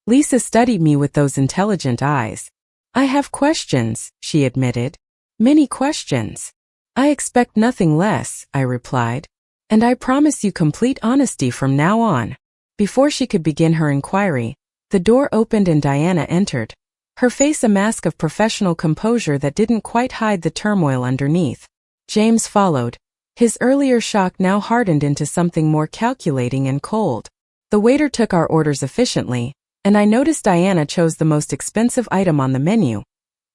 Lisa studied me with those intelligent eyes. I have questions, she admitted. Many questions. I expect nothing less, I replied. And I promise you complete honesty from now on. Before she could begin her inquiry, the door opened and Diana entered, her face a mask of professional composure that didn't quite hide the turmoil underneath. James followed, his earlier shock now hardened into something more calculating and cold. The waiter took our orders efficiently, and I noticed Diana chose the most expensive item on the menu,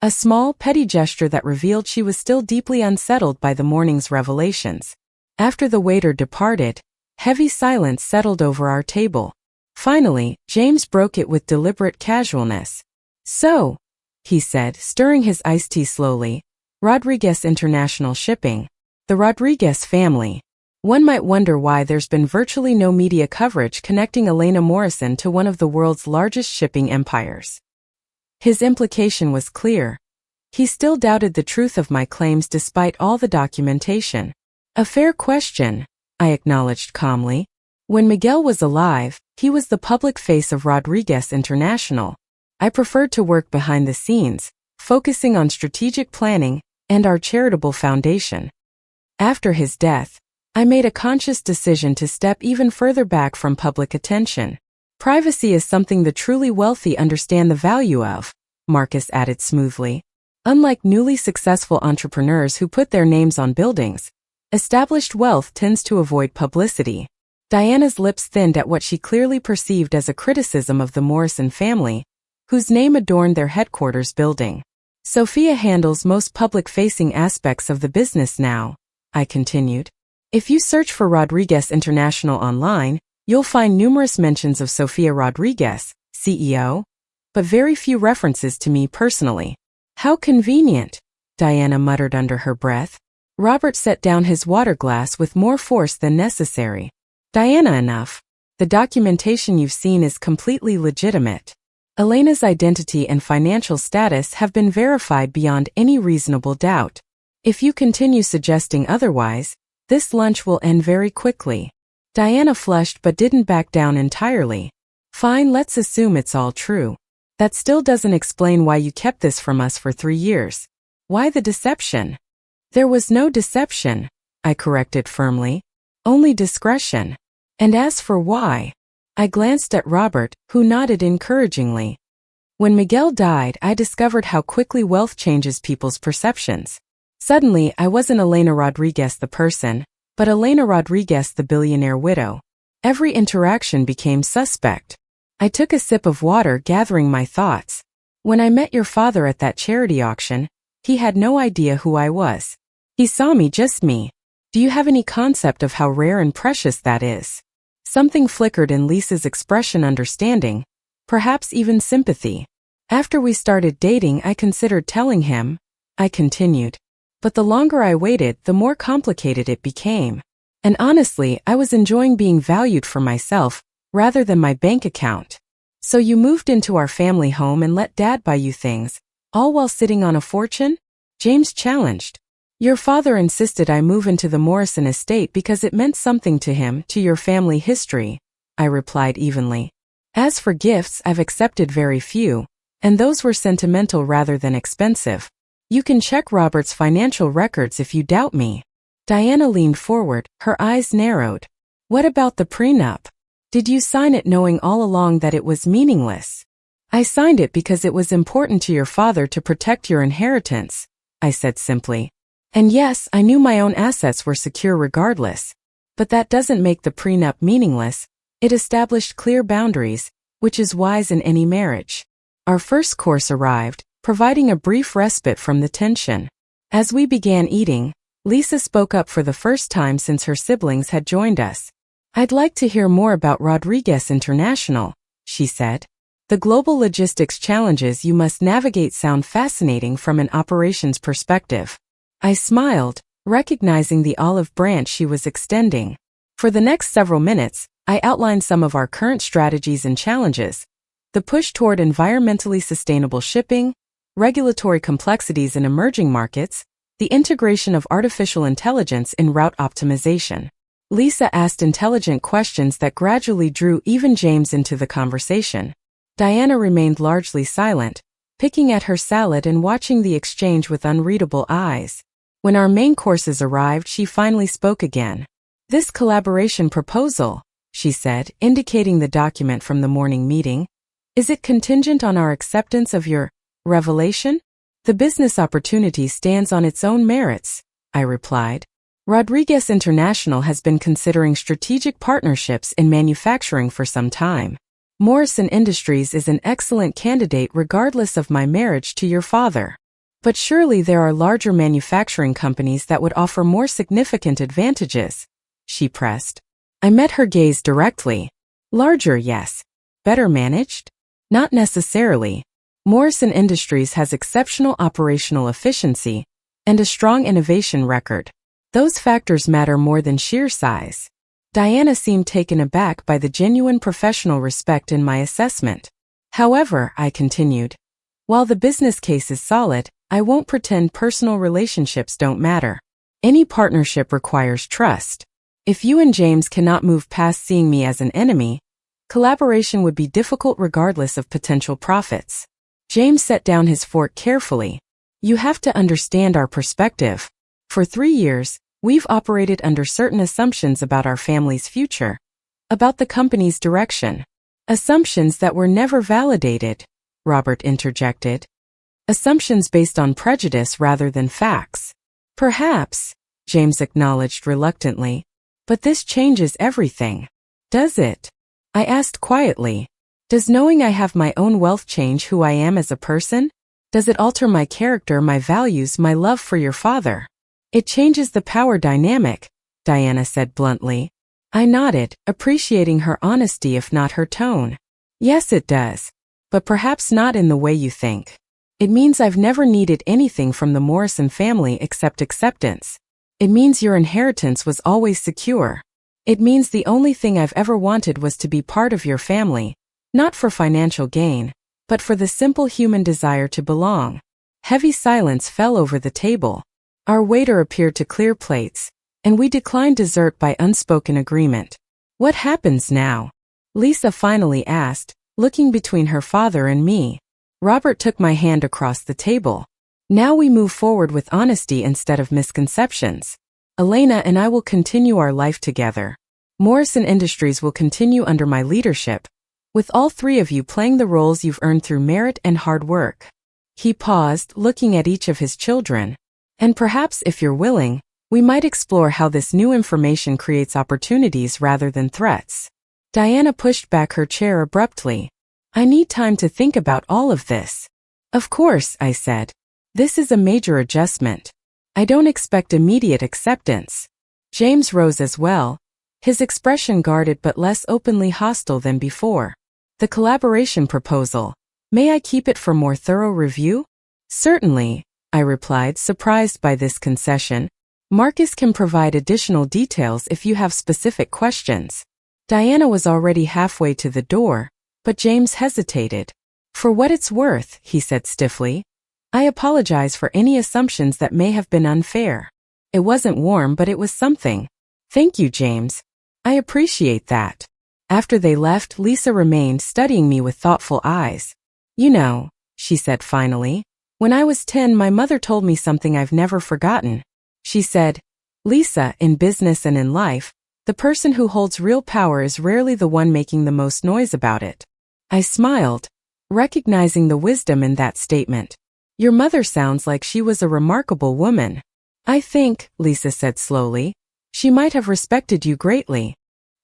a small, petty gesture that revealed she was still deeply unsettled by the morning's revelations. After the waiter departed, heavy silence settled over our table. Finally, James broke it with deliberate casualness. So, he said, stirring his iced tea slowly, Rodriguez International Shipping, the Rodriguez family. One might wonder why there's been virtually no media coverage connecting Elena Morrison to one of the world's largest shipping empires. His implication was clear. He still doubted the truth of my claims despite all the documentation. A fair question, I acknowledged calmly. When Miguel was alive, he was the public face of Rodriguez International. I preferred to work behind the scenes, focusing on strategic planning and our charitable foundation. After his death, I made a conscious decision to step even further back from public attention. Privacy is something the truly wealthy understand the value of, Marcus added smoothly. Unlike newly successful entrepreneurs who put their names on buildings, established wealth tends to avoid publicity. Diana's lips thinned at what she clearly perceived as a criticism of the Morrison family, whose name adorned their headquarters building. Sophia handles most public-facing aspects of the business now, I continued. If you search for Rodriguez International online, you'll find numerous mentions of Sophia Rodriguez, CEO, but very few references to me personally. How convenient, Diana muttered under her breath. Robert set down his water glass with more force than necessary. Diana, enough. The documentation you've seen is completely legitimate. Elena's identity and financial status have been verified beyond any reasonable doubt. If you continue suggesting otherwise, this lunch will end very quickly. Diana flushed but didn't back down entirely. Fine, let's assume it's all true. That still doesn't explain why you kept this from us for 3 years. Why the deception? There was no deception, I corrected firmly. Only discretion. And as for why, I glanced at Robert, who nodded encouragingly. When Miguel died, I discovered how quickly wealth changes people's perceptions. Suddenly, I wasn't Elena Rodriguez the person, but Elena Rodriguez the billionaire widow. Every interaction became suspect. I took a sip of water, gathering my thoughts. When I met your father at that charity auction, he had no idea who I was. He saw me, just me. Do you have any concept of how rare and precious that is? Something flickered in Lisa's expression, understanding, perhaps even sympathy. After we started dating, I considered telling him, I continued. But the longer I waited, the more complicated it became. And honestly, I was enjoying being valued for myself, rather than my bank account. So you moved into our family home and let Dad buy you things, all while sitting on a fortune? James challenged. Your father insisted I move into the Morrison estate because it meant something to him, to your family history, I replied evenly. As for gifts, I've accepted very few, and those were sentimental rather than expensive. You can check Robert's financial records if you doubt me. Diana leaned forward, her eyes narrowed. What about the prenup? Did you sign it knowing all along that it was meaningless? I signed it because it was important to your father to protect your inheritance, I said simply. And yes, I knew my own assets were secure regardless. But that doesn't make the prenup meaningless. It established clear boundaries, which is wise in any marriage. Our first course arrived, providing a brief respite from the tension. As we began eating, Lisa spoke up for the first time since her siblings had joined us. I'd like to hear more about Rodriguez International, she said. The global logistics challenges you must navigate sound fascinating from an operations perspective. I smiled, recognizing the olive branch she was extending. For the next several minutes, I outlined some of our current strategies and challenges, The push toward environmentally sustainable shipping, regulatory complexities in emerging markets, the integration of artificial intelligence in route optimization. Lisa asked intelligent questions that gradually drew even James into the conversation. Diana remained largely silent, picking at her salad and watching the exchange with unreadable eyes. When our main courses arrived, she finally spoke again. "This collaboration proposal," she said, indicating the document from the morning meeting, "is it contingent on our acceptance of your revelation?" "The business opportunity stands on its own merits," I replied. "Rodriguez International has been considering strategic partnerships in manufacturing for some time. Morrison Industries is an excellent candidate regardless of my marriage to your father. But surely there are larger manufacturing companies that would offer more significant advantages," she pressed. I met her gaze directly. "Larger, yes. Better managed? Not necessarily. Morrison Industries has exceptional operational efficiency and a strong innovation record. Those factors matter more than sheer size." Diana seemed taken aback by the genuine professional respect in my assessment. "However," I continued, "while the business case is solid, I won't pretend personal relationships don't matter. Any partnership requires trust. If you and James cannot move past seeing me as an enemy, collaboration would be difficult regardless of potential profits." James set down his fork carefully. "You have to understand our perspective. For 3 years, we've operated under certain assumptions about our family's future, about the company's direction. Assumptions that were never validated," Robert interjected. "Assumptions based on prejudice rather than facts." "Perhaps," James acknowledged reluctantly. "But this changes everything. Does it?" I asked quietly. "Does knowing I have my own wealth change who I am as a person? Does it alter my character, my values, my love for your father?" "It changes the power dynamic," Diana said bluntly. I nodded, appreciating her honesty if not her tone. "Yes, it does. But perhaps not in the way you think. It means I've never needed anything from the Morrison family except acceptance. It means your inheritance was always secure. It means the only thing I've ever wanted was to be part of your family, not for financial gain, but for the simple human desire to belong." Heavy silence fell over the table. Our waiter appeared to clear plates, and we declined dessert by unspoken agreement. "What happens now?" Lisa finally asked, looking between her father and me. Robert took my hand across the table. "Now we move forward with honesty instead of misconceptions. Elena and I will continue our life together. Morrison Industries will continue under my leadership, with all 3 of you playing the roles you've earned through merit and hard work." He paused, looking at each of his children. "And perhaps, if you're willing, we might explore how this new information creates opportunities rather than threats." Diana pushed back her chair abruptly. "I need time to think about all of this." "Of course," I said. "This is a major adjustment. I don't expect immediate acceptance." James rose as well, his expression guarded but less openly hostile than before. "The collaboration proposal. May I keep it for more thorough review?" "Certainly," I replied, surprised by this concession. "Marcus can provide additional details if you have specific questions." Diana was already halfway to the door, but James hesitated. "For what it's worth," he said stiffly, "I apologize for any assumptions that may have been unfair. It wasn't warm, but it was something." "Thank you, James. I appreciate that." After they left, Lisa remained studying me with thoughtful eyes. "You know," she said finally, "when I was 10, my mother told me something I've never forgotten. She said, 'Lisa, in business and in life, the person who holds real power is rarely the one making the most noise about it.'" I smiled, recognizing the wisdom in that statement. "Your mother sounds like she was a remarkable woman." "I think," Lisa said slowly, "she might have respected you greatly."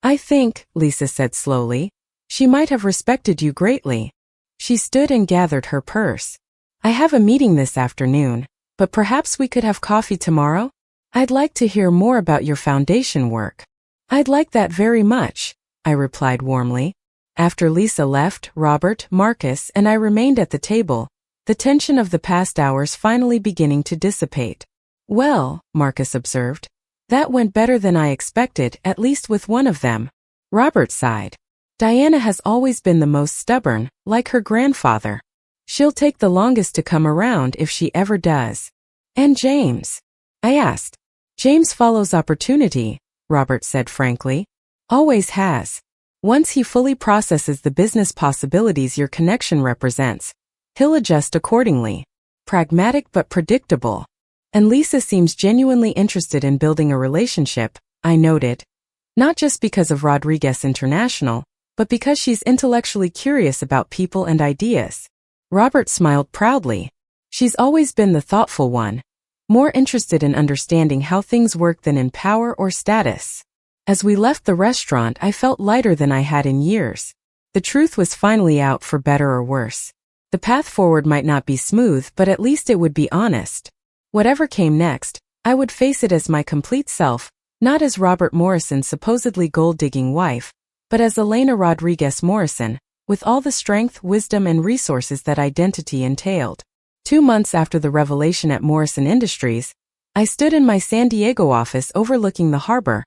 "I think," Lisa said slowly, "she might have respected you greatly." She stood and gathered her purse. "I have a meeting this afternoon, but perhaps we could have coffee tomorrow? I'd like to hear more about your foundation work." "I'd like that very much," I replied warmly. After Lisa left, Robert, Marcus, and I remained at the table, the tension of the past hours finally beginning to dissipate. "Well," Marcus observed, "that went better than I expected, at least with one of them." Robert sighed. Diana has always been the most stubborn, like her grandfather. She'll take the longest to come around if she ever does. And James? I asked. James follows opportunity, Robert said frankly. Always has. Once he fully processes the business possibilities your connection represents, he'll adjust accordingly. Pragmatic but predictable. And Lisa seems genuinely interested in building a relationship, I noted. Not just because of Rodriguez International, but because she's intellectually curious about people and ideas. Robert smiled proudly. She's always been the thoughtful one, more interested in understanding how things work than in power or status. As we left the restaurant, I felt lighter than I had in years. The truth was finally out, for better or worse. The path forward might not be smooth, but at least it would be honest. Whatever came next, I would face it as my complete self, not as Robert Morrison's supposedly gold-digging wife, but as Elena Rodriguez Morrison, with all the strength, wisdom, and resources that identity entailed. 2 months after the revelation at Morrison Industries, I stood in my San Diego office overlooking the harbor,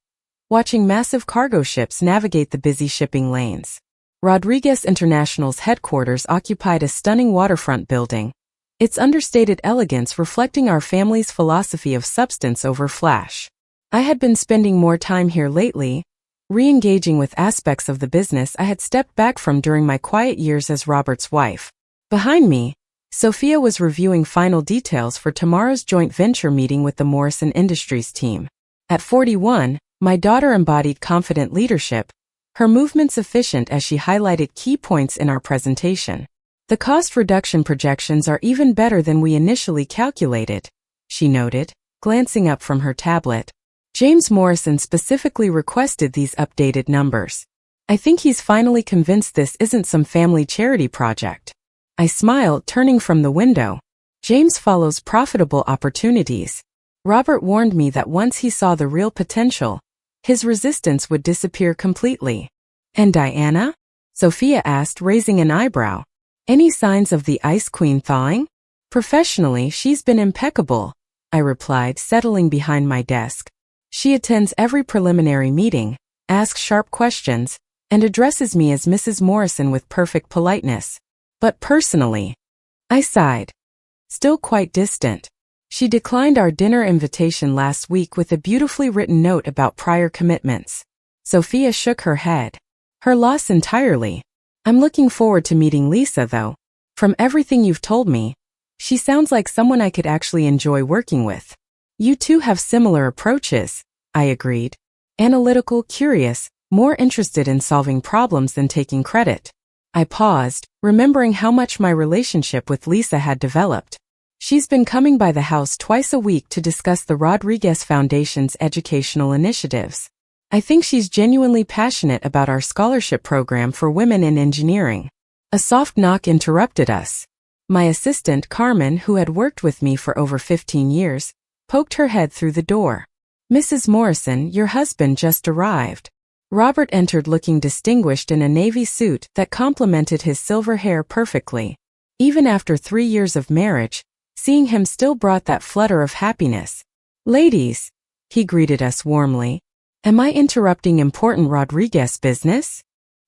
watching massive cargo ships navigate the busy shipping lanes. Rodriguez International's headquarters occupied a stunning waterfront building, its understated elegance reflecting our family's philosophy of substance over flash. I had been spending more time here lately, re-engaging with aspects of the business I had stepped back from during my quiet years as Robert's wife. Behind me, Sophia was reviewing final details for tomorrow's joint venture meeting with the Morrison Industries team. At 41, my daughter embodied confident leadership, her movements efficient as she highlighted key points in our presentation. The cost reduction projections are even better than we initially calculated, she noted, glancing up from her tablet. James Morrison specifically requested these updated numbers. I think he's finally convinced this isn't some family charity project. I smiled, turning from the window. James follows profitable opportunities. Robert warned me that once he saw the real potential, his resistance would disappear completely. And Diana? Sophia asked, raising an eyebrow. Any signs of the Ice Queen thawing? Professionally, she's been impeccable, I replied, settling behind my desk. She attends every preliminary meeting, asks sharp questions, and addresses me as Mrs. Morrison with perfect politeness. But personally, I sighed. Still quite distant. She declined our dinner invitation last week with a beautifully written note about prior commitments. Sophia shook her head. Her loss entirely. I'm looking forward to meeting Lisa, though. From everything you've told me, she sounds like someone I could actually enjoy working with. You two have similar approaches, I agreed. Analytical, curious, more interested in solving problems than taking credit. I paused, remembering how much my relationship with Lisa had developed. She's been coming by the house twice a week to discuss the Rodriguez Foundation's educational initiatives. I think she's genuinely passionate about our scholarship program for women in engineering. A soft knock interrupted us. My assistant, Carmen, who had worked with me for over 15 years, poked her head through the door. Mrs. Morrison, your husband just arrived. Robert entered looking distinguished in a navy suit that complemented his silver hair perfectly. Even after 3 years of marriage, seeing him still brought that flutter of happiness. Ladies, he greeted us warmly. Am I interrupting important Rodriguez business?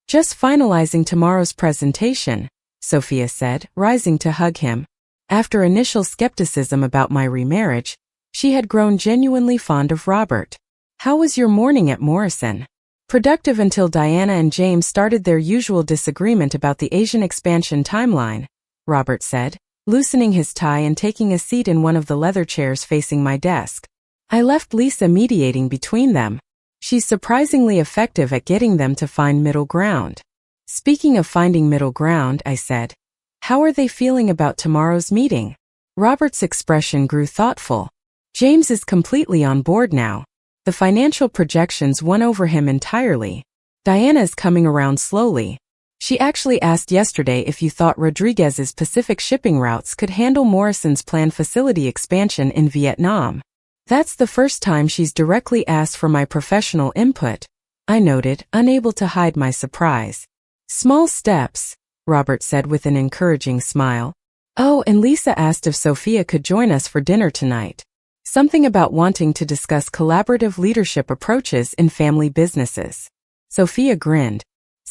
Just finalizing tomorrow's presentation, Sophia said, rising to hug him. After initial skepticism about my remarriage, she had grown genuinely fond of Robert. How was your morning at Morrison? Productive until Diana and James started their usual disagreement about the Asian expansion timeline, Robert said, loosening his tie and taking a seat in one of the leather chairs facing my desk. I left Lisa mediating between them. She's surprisingly effective at getting them to find middle ground. Speaking of finding middle ground, I said, how are they feeling about tomorrow's meeting? Robert's expression grew thoughtful. James is completely on board now. The financial projections won over him entirely. Diana's coming around slowly. She actually asked yesterday if you thought Rodriguez's Pacific shipping routes could handle Morrison's planned facility expansion in Vietnam. That's the first time she's directly asked for my professional input, I noted, unable to hide my surprise. Small steps, Robert said with an encouraging smile. Oh, and Lisa asked if Sophia could join us for dinner tonight. Something about wanting to discuss collaborative leadership approaches in family businesses. Sophia grinned.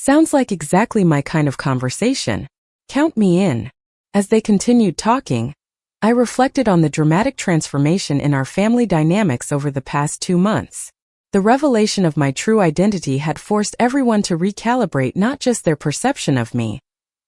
Sounds like exactly my kind of conversation. Count me in. As they continued talking, I reflected on the dramatic transformation in our family dynamics over the past 2 months. The revelation of my true identity had forced everyone to recalibrate not just their perception of me,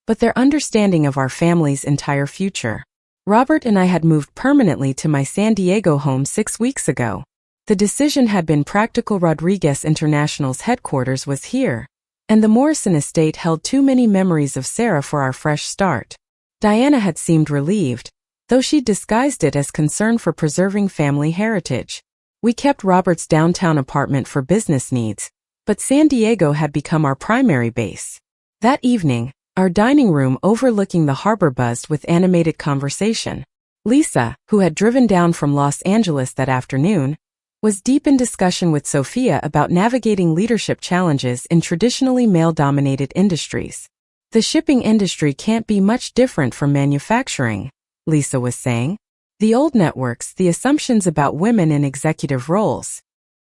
but their understanding of our family's entire future. Robert and I had moved permanently to my San Diego home 6 weeks ago. The decision had been practical. Rodriguez International's headquarters was here, and the Morrison estate held too many memories of Sarah for our fresh start. Diana had seemed relieved, though she disguised it as concern for preserving family heritage. We kept Robert's downtown apartment for business needs, but San Diego had become our primary base. That evening, our dining room overlooking the harbor buzzed with animated conversation. Lisa, who had driven down from Los Angeles that afternoon, was deep in discussion with Sophia about navigating leadership challenges in traditionally male-dominated industries. The shipping industry can't be much different from manufacturing, Lisa was saying. The old networks, the assumptions about women in executive roles.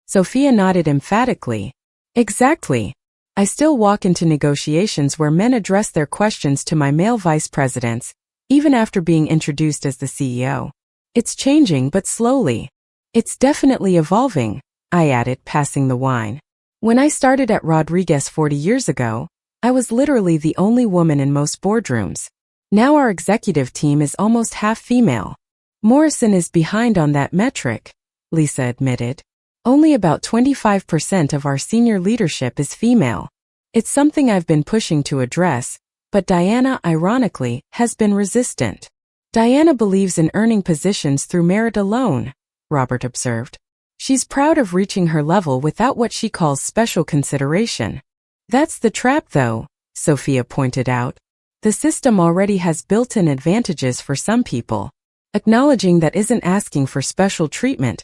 Sophia nodded emphatically. Exactly. I still walk into negotiations where men address their questions to my male vice presidents, even after being introduced as the CEO. It's changing, but slowly. It's definitely evolving, I added, passing the wine. When I started at Rodriguez 40 years ago, I was literally the only woman in most boardrooms. Now our executive team is almost half female. Morrison is behind on that metric, Lisa admitted. Only about 25% of our senior leadership is female. It's something I've been pushing to address, but Diana, ironically, has been resistant. Diana believes in earning positions through merit alone, Robert observed. She's proud of reaching her level without what she calls special consideration. That's the trap, though, Sophia pointed out. The system already has built-in advantages for some people. Acknowledging that isn't asking for special treatment.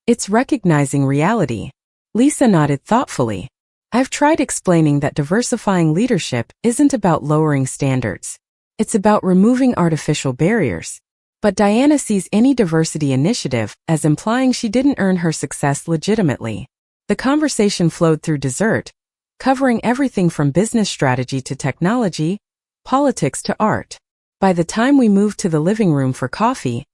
It's recognizing reality. Lisa nodded thoughtfully. I've tried explaining that diversifying leadership isn't about lowering standards. It's about removing artificial barriers. But Diana sees any diversity initiative as implying she didn't earn her success legitimately. The conversation flowed through dessert, covering everything from business strategy to technology, politics to art. By the time we moved to the living room for coffee,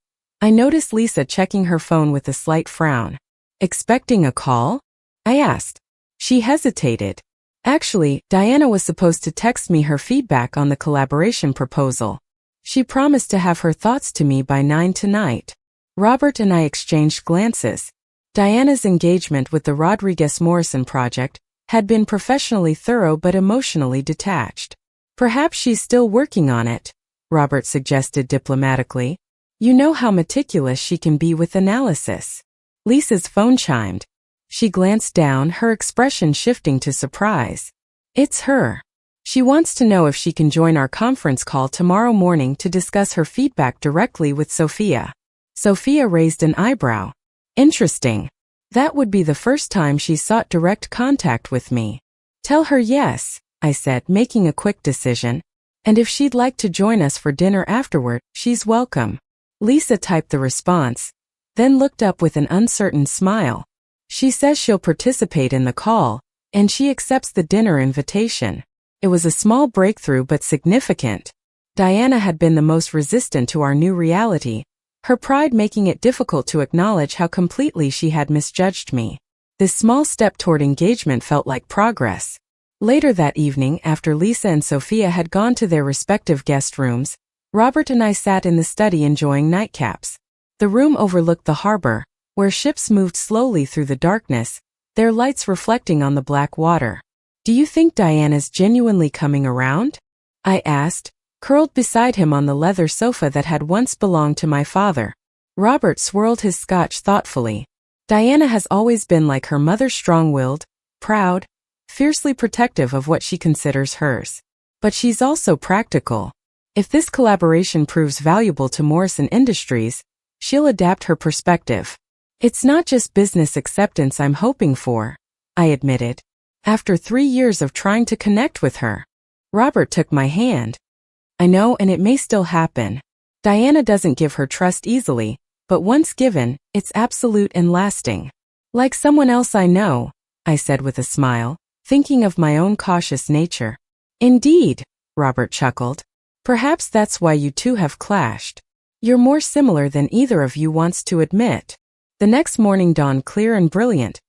I noticed Lisa checking her phone with a slight frown. Expecting a call? I asked. She hesitated. Actually, Diana was supposed to text me her feedback on the collaboration proposal. She promised to have her thoughts to me by 9 tonight. Robert and I exchanged glances. Diana's engagement with the Rodriguez Morrison project had been professionally thorough but emotionally detached. Perhaps she's still working on it, Robert suggested diplomatically. You know how meticulous she can be with analysis. Lisa's phone chimed. She glanced down, her expression shifting to surprise. It's her. She wants to know if she can join our conference call tomorrow morning to discuss her feedback directly with Sophia. Sophia raised an eyebrow. Interesting. That would be the first time she sought direct contact with me. Tell her yes, I said, making a quick decision. And if she'd like to join us for dinner afterward, she's welcome. Lisa typed the response, then looked up with an uncertain smile. She says she'll participate in the call, and she accepts the dinner invitation. It was a small breakthrough but significant. Diana had been the most resistant to our new reality, her pride making it difficult to acknowledge how completely she had misjudged me. This small step toward engagement felt like progress. Later that evening, after Lisa and Sophia had gone to their respective guest rooms, Robert and I sat in the study enjoying nightcaps. The room overlooked the harbor, where ships moved slowly through the darkness, their lights reflecting on the black water. Do you think Diana's genuinely coming around? I asked, curled beside him on the leather sofa that had once belonged to my father. Robert swirled his scotch thoughtfully. Diana has always been like her mother, strong-willed, proud, fiercely protective of what she considers hers. But she's also practical. If this collaboration proves valuable to Morrison Industries, she'll adapt her perspective. It's not just business acceptance I'm hoping for, I admitted. After 3 years of trying to connect with her, Robert took my hand. I know, and it may still happen. Diana doesn't give her trust easily, but once given, it's absolute and lasting. Like someone else I know, I said with a smile, thinking of my own cautious nature. Indeed, Robert chuckled. Perhaps that's why you two have clashed. You're more similar than either of you wants to admit. The next morning dawned clear and brilliant,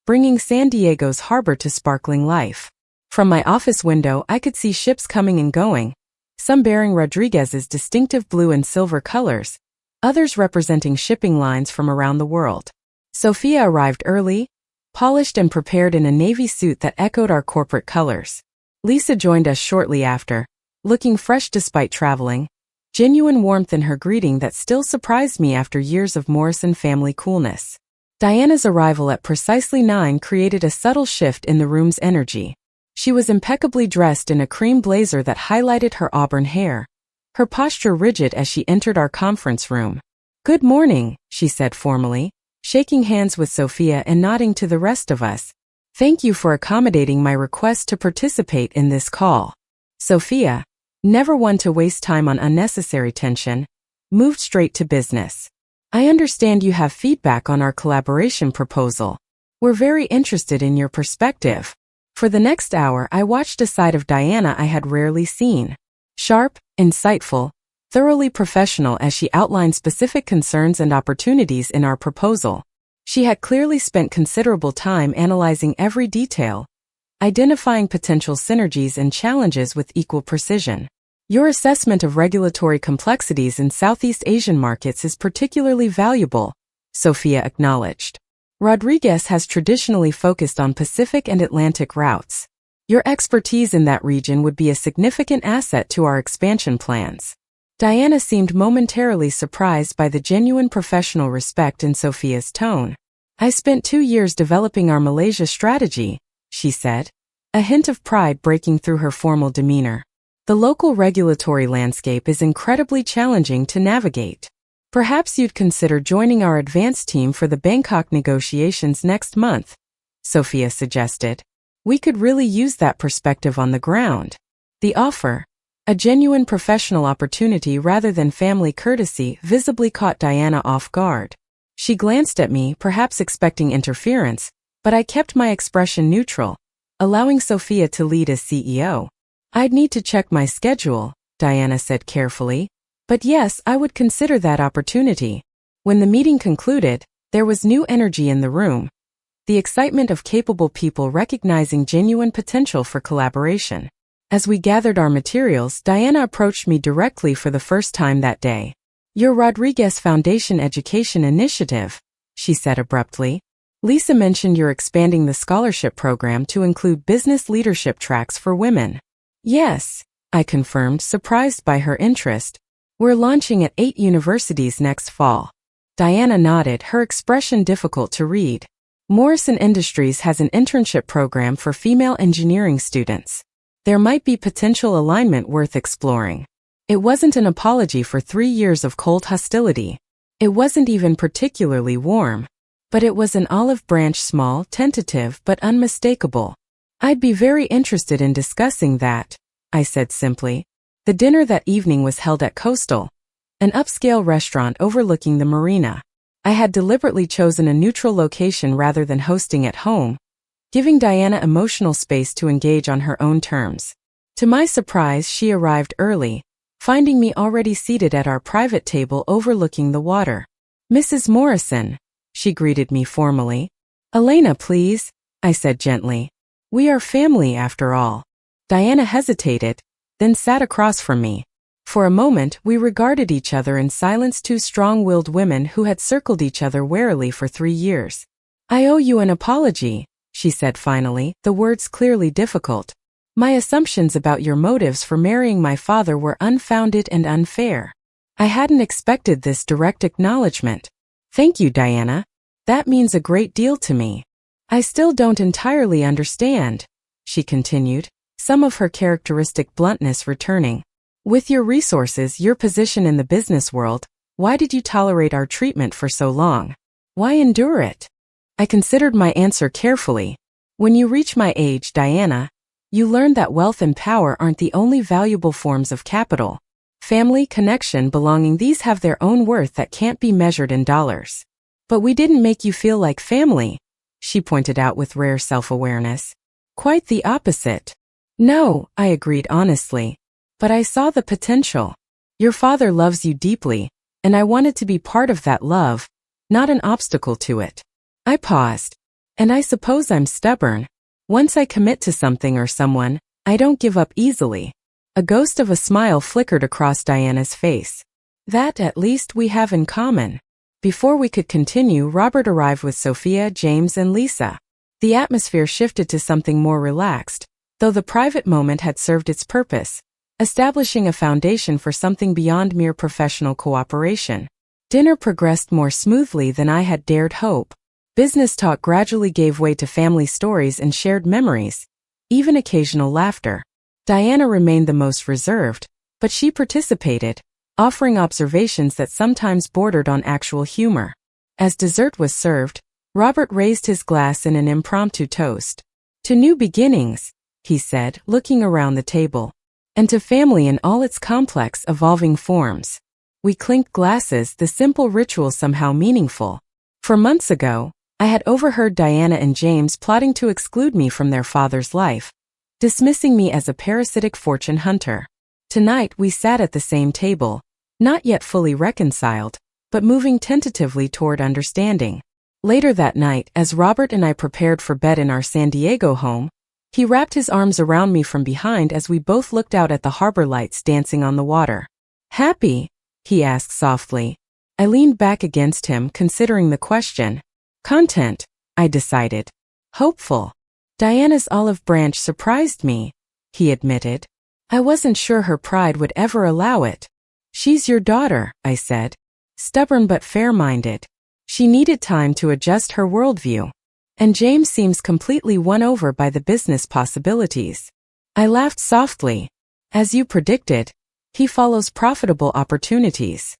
bringing San Diego's harbor to sparkling life. From my office window, I could see ships coming and going, some bearing Rodriguez's distinctive blue and silver colors, others representing shipping lines from around the world. Sophia arrived early, polished and prepared in a navy suit that echoed our corporate colors. Lisa joined us shortly after, looking fresh despite traveling, genuine warmth in her greeting that still surprised me after years of Morrison family coolness. Diana's arrival at precisely 9 created a subtle shift in the room's energy. She was impeccably dressed in a cream blazer that highlighted her auburn hair, her posture rigid as she entered our conference room. "Good morning," she said formally, shaking hands with Sophia and nodding to the rest of us. "Thank you for accommodating my request to participate in this call." Sophia, never one to waste time on unnecessary tension, moved straight to business. "I understand you have feedback on our collaboration proposal. We're very interested in your perspective." For the next hour, I watched a side of Diana I had rarely seen. Sharp, insightful, thoroughly professional as she outlined specific concerns and opportunities in our proposal. She had clearly spent considerable time analyzing every detail, identifying potential synergies and challenges with equal precision. "Your assessment of regulatory complexities in Southeast Asian markets is particularly valuable," Sophia acknowledged. "Rodriguez has traditionally focused on Pacific and Atlantic routes. Your expertise in that region would be a significant asset to our expansion plans." Diana seemed momentarily surprised by the genuine professional respect in Sophia's tone. "I spent 2 years developing our Malaysia strategy," she said, a hint of pride breaking through her formal demeanor. "The local regulatory landscape is incredibly challenging to navigate. Perhaps you'd consider joining our advance team for the Bangkok negotiations next month," Sophia suggested. "We could really use that perspective on the ground." The offer, a genuine professional opportunity rather than family courtesy, visibly caught Diana off guard. She glanced at me, perhaps expecting interference, but I kept my expression neutral, allowing Sophia to lead as CEO. "I'd need to check my schedule," Diana said carefully. "But yes, I would consider that opportunity." When the meeting concluded, there was new energy in the room, the excitement of capable people recognizing genuine potential for collaboration. As we gathered our materials, Diana approached me directly for the first time that day. "Your Rodriguez Foundation Education Initiative," she said abruptly. "Lisa mentioned you're expanding the scholarship program to include business leadership tracks for women." "Yes," I confirmed, surprised by her interest. "We're launching at 8 universities next fall." Diana nodded, her expression difficult to read. "Morrison Industries has an internship program for female engineering students. There might be potential alignment worth exploring." It wasn't an apology for 3 years of cold hostility. It wasn't even particularly warm. But it was an olive branch, small, tentative, but unmistakable. "I'd be very interested in discussing that," I said simply. The dinner that evening was held at Coastal, an upscale restaurant overlooking the marina. I had deliberately chosen a neutral location rather than hosting at home, giving Diana emotional space to engage on her own terms. To my surprise, she arrived early, finding me already seated at our private table overlooking the water. "Mrs. Morrison," she greeted me formally. "Elena, please," I said gently. "We are family after all." Diana hesitated, then sat across from me. For a moment, we regarded each other in silence, two strong-willed women who had circled each other warily for 3 years. "I owe you an apology," she said finally, the words clearly difficult. "My assumptions about your motives for marrying my father were unfounded and unfair." I hadn't expected this direct acknowledgement. "Thank you, Diana. That means a great deal to me." "I still don't entirely understand," she continued, some of her characteristic bluntness returning. "With your resources, your position in the business world, why did you tolerate our treatment for so long? Why endure it?" I considered my answer carefully. "When you reach my age, Diana, you learn that wealth and power aren't the only valuable forms of capital. Family, connection, belonging, these have their own worth that can't be measured in dollars." "But we didn't make you feel like family," she pointed out with rare self-awareness. Quite the opposite. No, I agreed honestly. But I saw the potential. Your father loves you deeply, and I wanted to be part of that love, not an obstacle to it. I paused. And I suppose I'm stubborn. Once I commit to something or someone, I don't give up easily. A ghost of a smile flickered across Diana's face. That, at least, we have in common. Before we could continue, Robert arrived with Sophia, James, and Lisa. The atmosphere shifted to something more relaxed, though the private moment had served its purpose, establishing a foundation for something beyond mere professional cooperation. Dinner progressed more smoothly than I had dared hope. Business talk gradually gave way to family stories and shared memories, even occasional laughter. Diana remained the most reserved, but she participated, offering observations that sometimes bordered on actual humor. As dessert was served, Robert raised his glass in an impromptu toast. To new beginnings, he said, looking around the table, and to family in all its complex, evolving forms. We clinked glasses, the simple ritual somehow meaningful. For months ago, I had overheard Diana and James plotting to exclude me from their father's life, dismissing me as a parasitic fortune hunter. Tonight we sat at the same table, not yet fully reconciled, but moving tentatively toward understanding. Later that night, as Robert and I prepared for bed in our San Diego home, he wrapped his arms around me from behind as we both looked out at the harbor lights dancing on the water. Happy? He asked softly. I leaned back against him, considering the question. Content, I decided. Hopeful. Diana's olive branch surprised me, he admitted. I wasn't sure her pride would ever allow it. She's your daughter, I said. Stubborn but fair-minded. She needed time to adjust her worldview. And James seems completely won over by the business possibilities. I laughed softly. As you predicted, he follows profitable opportunities.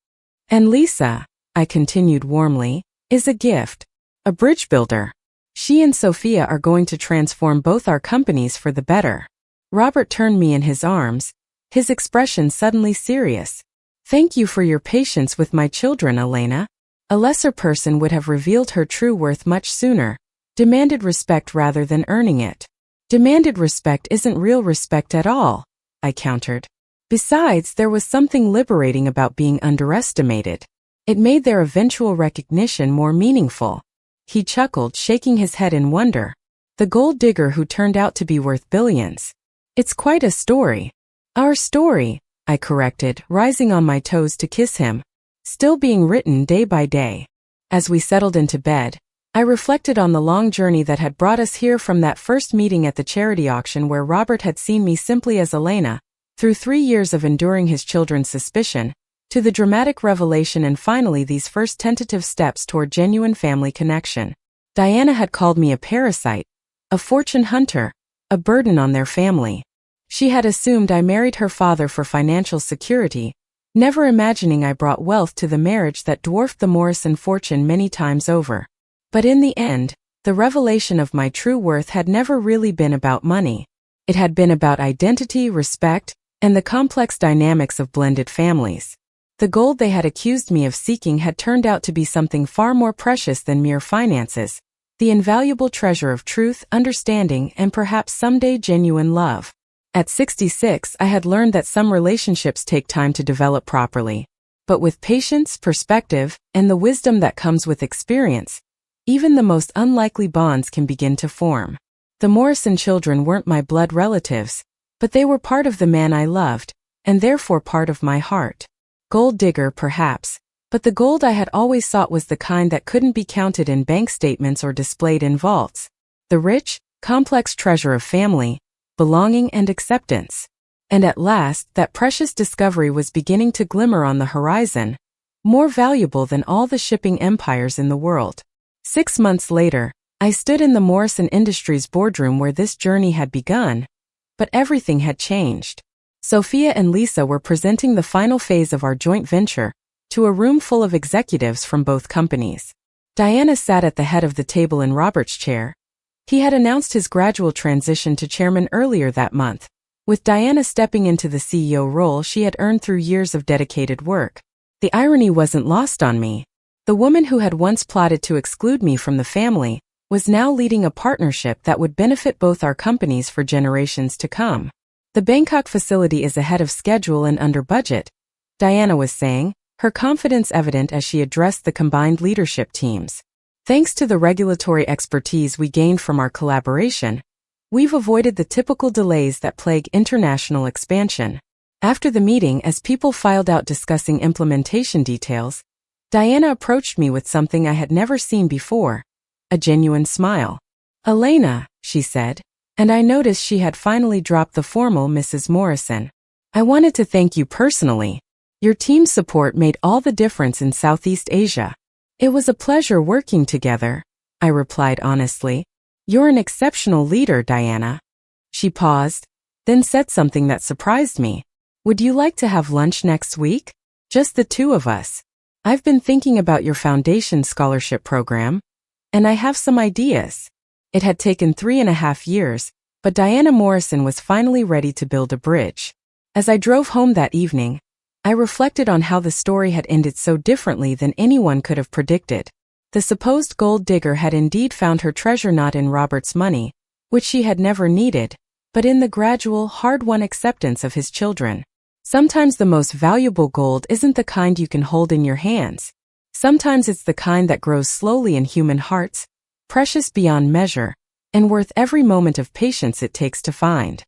And Lisa, I continued warmly, is a gift, a bridge builder. She and Sophia are going to transform both our companies for the better. Robert turned me in his arms, his expression suddenly serious. Thank you for your patience with my children, Elena. A lesser person would have revealed her true worth much sooner, demanded respect rather than earning it. Demanded respect isn't real respect at all, I countered. Besides, there was something liberating about being underestimated. It made their eventual recognition more meaningful. He chuckled, shaking his head in wonder. The gold digger who turned out to be worth billions. It's quite a story. Our story, I corrected, rising on my toes to kiss him. Still being written day by day. As we settled into bed, I reflected on the long journey that had brought us here, from that first meeting at the charity auction where Robert had seen me simply as Elena, through 3 years of enduring his children's suspicion, to the dramatic revelation, and finally these first tentative steps toward genuine family connection. Diana had called me a parasite, a fortune hunter, a burden on their family. She had assumed I married her father for financial security, never imagining I brought wealth to the marriage that dwarfed the Morrison fortune many times over. But in the end, the revelation of my true worth had never really been about money. It had been about identity, respect, and the complex dynamics of blended families. The gold they had accused me of seeking had turned out to be something far more precious than mere finances, the invaluable treasure of truth, understanding, and perhaps someday genuine love. At 66, I had learned that some relationships take time to develop properly. But with patience, perspective, and the wisdom that comes with experience, even the most unlikely bonds can begin to form. The Morrison children weren't my blood relatives, but they were part of the man I loved, and therefore part of my heart. Gold digger, perhaps, but the gold I had always sought was the kind that couldn't be counted in bank statements or displayed in vaults. The rich, complex treasure of family, belonging, and acceptance. And at last, that precious discovery was beginning to glimmer on the horizon, more valuable than all the shipping empires in the world. 6 months later, I stood in the Morrison Industries boardroom where this journey had begun, but everything had changed. Sophia and Lisa were presenting the final phase of our joint venture to a room full of executives from both companies. Diana sat at the head of the table in Robert's chair. He had announced his gradual transition to chairman earlier that month. With Diana stepping into the CEO role she had earned through years of dedicated work. The irony wasn't lost on me. The woman who had once plotted to exclude me from the family, was now leading a partnership that would benefit both our companies for generations to come. The Bangkok facility is ahead of schedule and under budget, Diana was saying, her confidence evident as she addressed the combined leadership teams. Thanks to the regulatory expertise we gained from our collaboration, we've avoided the typical delays that plague international expansion. After the meeting, as people filed out discussing implementation details, Diana approached me with something I had never seen before, a genuine smile. "Elena," she said, and I noticed she had finally dropped the formal Mrs. Morrison. "I wanted to thank you personally. Your team's support made all the difference in Southeast Asia." "It was a pleasure working together," I replied honestly. "You're an exceptional leader, Diana." She paused, then said something that surprised me. "Would you like to have lunch next week? Just the two of us. I've been thinking about your foundation scholarship program, and I have some ideas." It had taken 3.5 years, but Diana Morrison was finally ready to build a bridge. As I drove home that evening, I reflected on how the story had ended so differently than anyone could have predicted. The supposed gold digger had indeed found her treasure not in Robert's money, which she had never needed, but in the gradual, hard-won acceptance of his children. Sometimes the most valuable gold isn't the kind you can hold in your hands. Sometimes it's the kind that grows slowly in human hearts, precious beyond measure, and worth every moment of patience it takes to find.